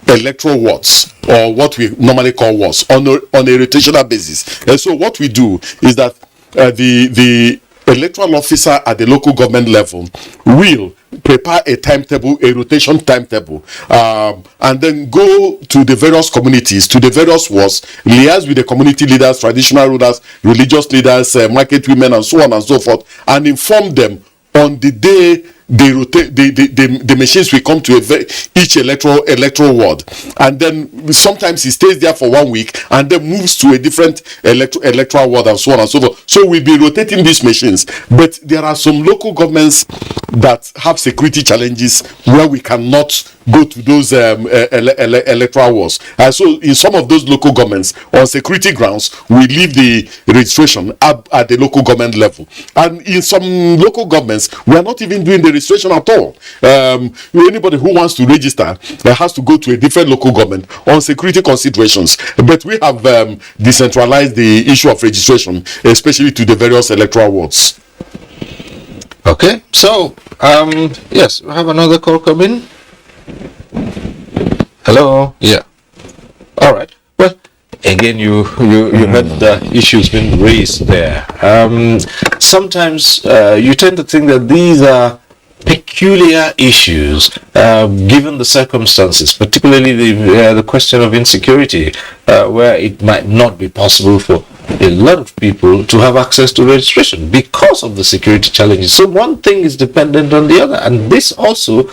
electoral wards, or what we normally call wards, on a rotational basis. And so what we do is that the electoral officer at the local government level will prepare a timetable, a rotation timetable, and then go to the various communities, to the various wards, liaise with the community leaders, traditional rulers, religious leaders, market women, and so on and so forth, and inform them on the day the machines will come to each electoral ward, and then sometimes he stays there for 1 week and then moves to a different electoral ward, and so on and so forth. So we'll be rotating these machines, but there are some local governments that have security challenges where we cannot go to those electoral wards. So in some of those local governments, on security grounds, we leave the registration up at the local government level, and in some local governments we are not even doing the registration at all. Anybody who wants to register has to go to a different local government on security considerations. But we have decentralized the issue of registration, especially to the various electoral wards. Okay, so yes, we have another call coming. Hello. Yeah. All right. Well, again, you heard the issues being raised there. Sometimes you tend to think that these are peculiar issues given the circumstances, particularly the question of insecurity, where it might not be possible for a lot of people to have access to registration because of the security challenges. So one thing is dependent on the other, and this also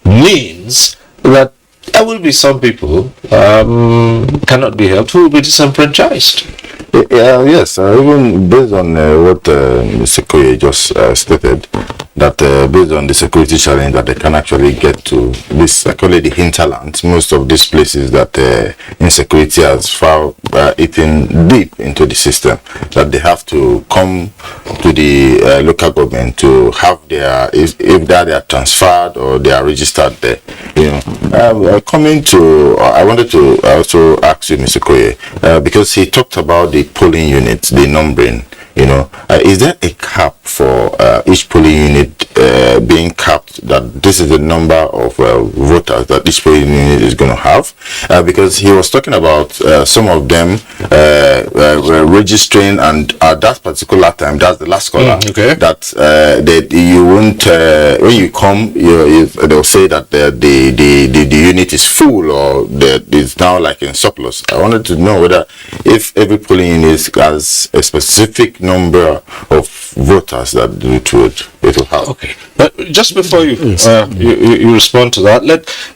means that there will be some people cannot be helped who will be disenfranchised. Yes, even based on what Mr. Koye just stated, that based on the security challenge that they can actually get to this, I call it the hinterland, most of these places that insecurity has eaten deep into the system, that they have to come to the local government to have their, if that they are transferred or they are registered there. I wanted to also ask you, Mr. Koye, because he talked about the polling units, the numbering. Is there a cap for each polling unit being capped, that this is the number of voters that each polling unit is going to have? Because he was talking about some of them were registering, and at that particular time, that's the last caller, that you won't, when you come, they'll say that the unit is full, or that it's now like in surplus. I wanted to know whether if every polling unit has a specific number of voters that it will have. Okay, but just before you respond to that,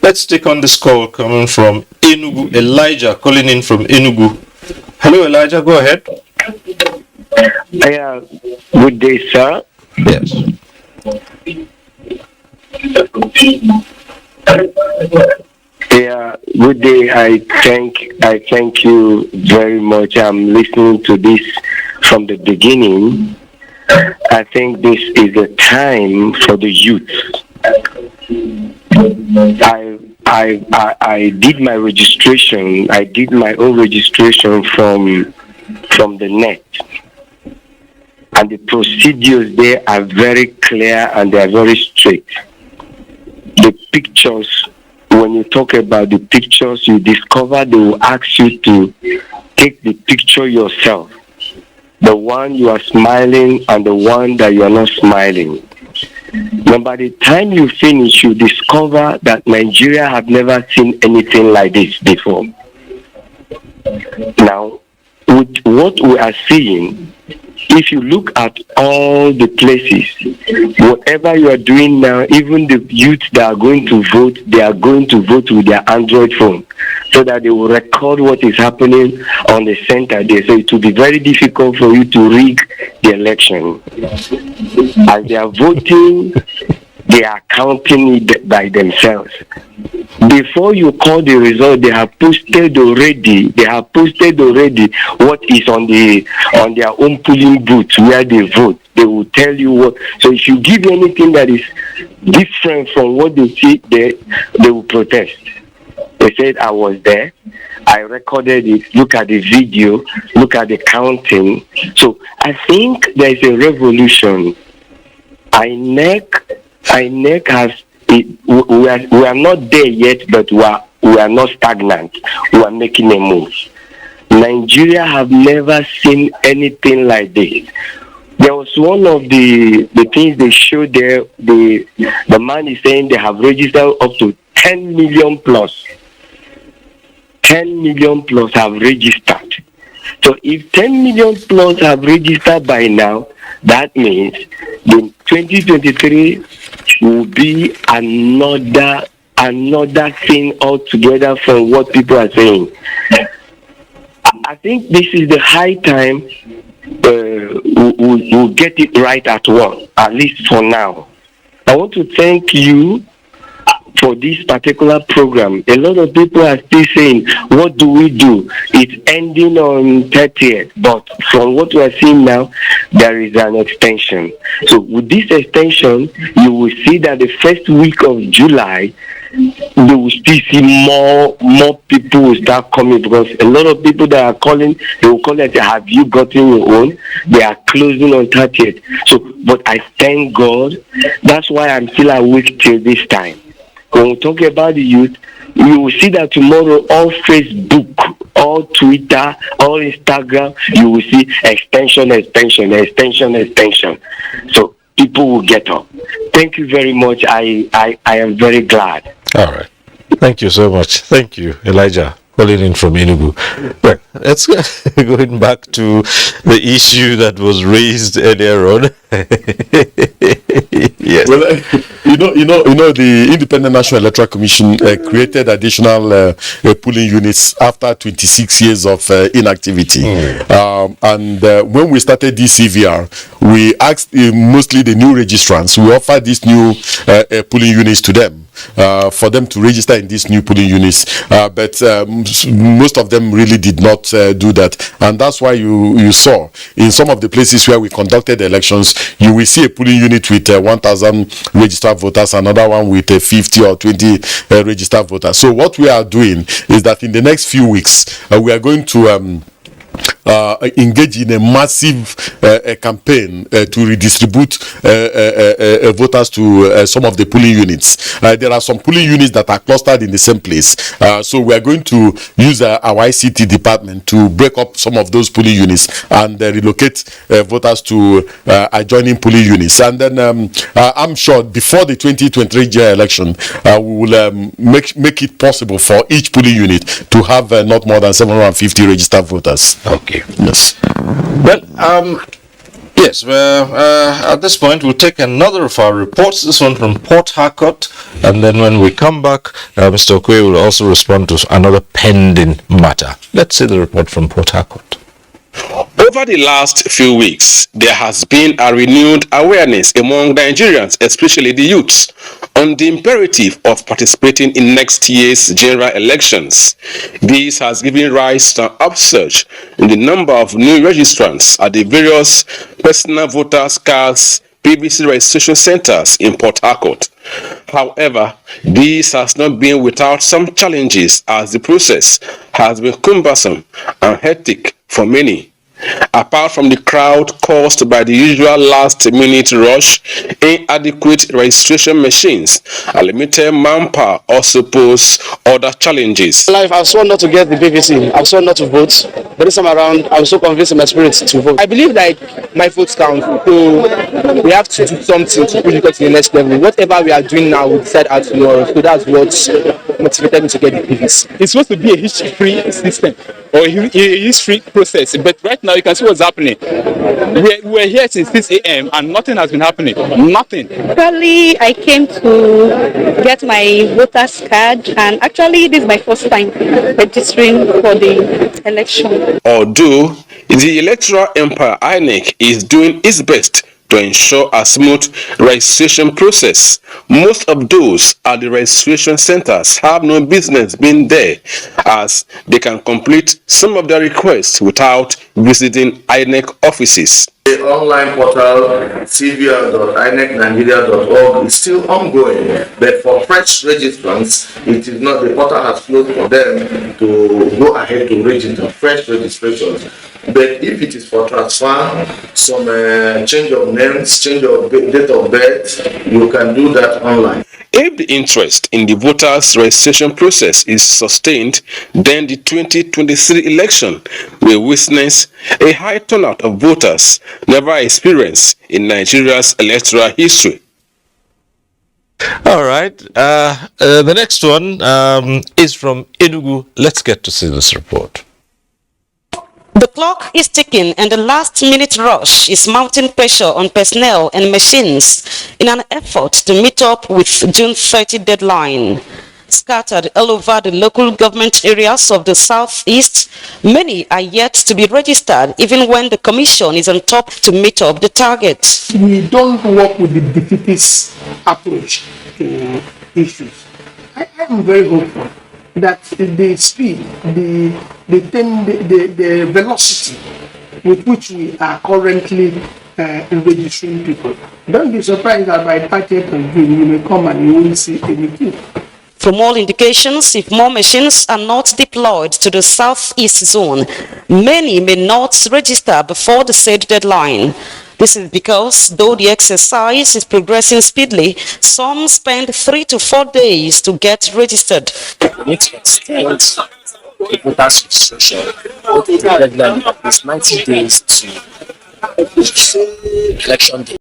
let's take on this call coming from Enugu. Elijah calling in from Enugu. Hello, Elijah. Go ahead. Good day, sir. Yes. Yeah, good day. I thank you very much. I'm listening to this from the beginning. I think this is a time for the youth. I did my registration. I did my own registration from the net, and the procedures there are very clear and they are very strict. The pictures, when you talk about the pictures, you discover they will ask you to take the picture yourself. The one you are smiling and the one that you are not smiling. Now, by the time you finish, you discover that Nigeria have never seen anything like this before. Now, with what we are seeing, if you look at all the places, whatever you are doing now, even the youth that are going to vote, they are going to vote with their Android phone, so that they will record what is happening on the center there. So it will be very difficult for you to rig the election. As they are voting, they are counting it by themselves. Before you call the result, they have posted already. What is on their own polling booth where they vote. They will tell you what. So if you give anything that is different from what they see, they will protest. They said, I was there, I recorded it, look at the video, look at the counting. So I think there is a revolution. INEC has, we are not there yet, but we are not stagnant. We are making a move. Nigeria have never seen anything like this. There was one of the things they showed there, the man is saying they have registered up to 10 million plus. 10 million plus have registered. So if 10 million plus have registered by now, that means the 2023 will be another thing altogether from what people are saying. I think this is the high time we'll get it right at once, at least for now. I want to thank you for this particular program. A lot of people are still saying, what do we do? It's ending on 30th, but from what we are seeing now, there is an extension. So with this extension, you will see that the first week of July, they will still see more people will start coming, because a lot of people that are calling, they will call and say, have you gotten your own? They are closing on 30th. So, but I thank God. That's why I'm still awake till this time. When we talk about the youth, you will see that tomorrow all Facebook, all Twitter, all Instagram, you will see extension. So people will get up. Thank you very much. I am very glad. All right. Thank you so much. Thank you, Elijah. calling in from Enugu. Well, let's going back to the issue that was raised earlier on. Yes. Well, the Independent National Electoral Commission created additional polling units after 26 years of inactivity. And when we started this CVR, we asked mostly the new registrants. We offered these new polling units to them. For them to register in these new polling units, but most of them really did not do that, and that's why you saw in some of the places where we conducted elections, you will see a polling unit with 1,000 registered voters, another one with 50 or 20 registered voters. So what we are doing is that in the next few weeks, we are going to engage in a massive campaign to redistribute voters to some of the polling units. There are some polling units that are clustered in the same place. So we are going to use our ICT department to break up some of those polling units and relocate voters to adjoining polling units. And then I'm sure before the 2023 general election, we will make it possible for each polling unit to have not more than 750 registered voters. Okay. Yes. Well, yes, at this point we'll take another of our reports, this one from Port Harcourt, and then when we come back, Mr. Okoye will also respond to another pending matter. Let's see the report from Port Harcourt. Over the last few weeks, there has been a renewed awareness among Nigerians, especially the youths, on the imperative of participating in next year's general elections. This has given rise to an upsurge in the number of new registrants at the various personal voters' cards PVC registration centers in Port Harcourt. However, this has not been without some challenges, as the process has been cumbersome and hectic for many. Apart from the crowd caused by the usual last-minute rush, inadequate registration machines and limited manpower also pose other challenges. Life, I've sworn not to get the PVC. I've sworn not to vote. But this time around, I'm so convinced in my spirit to vote. I believe that my votes count, so we have to do something to push it to the next level. Whatever we are doing now, we decide out tomorrow. So that's what motivated me to get the PVC. It's supposed to be a history system or a history process, but right now you can see what's happening. We're here since 6 a.m. and nothing has been happening. Nothing. Actually, I came to get my voter's card, and actually this is my first time registering for the election. Although the electoral empire INEC is doing its best to ensure a smooth registration process, most of those at the registration centers have no business being there, as they can complete some of their requests without visiting INEC offices. The online portal cvr.inecnigeria.org is still ongoing, but for fresh registrants, it is not, the portal has closed for them to go ahead to register fresh registrations. But if it is for transfer, some change of names, change of date of birth, you can do that online. If the interest in the voters' registration process is sustained, then the 2023 election will witness a high turnout of voters never experienced in Nigeria's electoral history. All right. The next one is from Enugu. Let's get to see this report. The clock is ticking and the last-minute rush is mounting pressure on personnel and machines in an effort to meet up with June 30 deadline. Scattered all over the local government areas of the southeast, many are yet to be registered even when the commission is on top to meet up the target. We don't work with the defeatist approach to issues. I am very hopeful that the speed, the velocity with which we are currently registering people. Don't be surprised that by 30th of June you may come and you won't see anything. From all indications, if more machines are not deployed to the southeast zone, many may not register before the said deadline. This is because, though the exercise is progressing speedily, some spend 3 to 4 days to get registered. We need to extend the voters' registration. The deadline is 90 days to election day.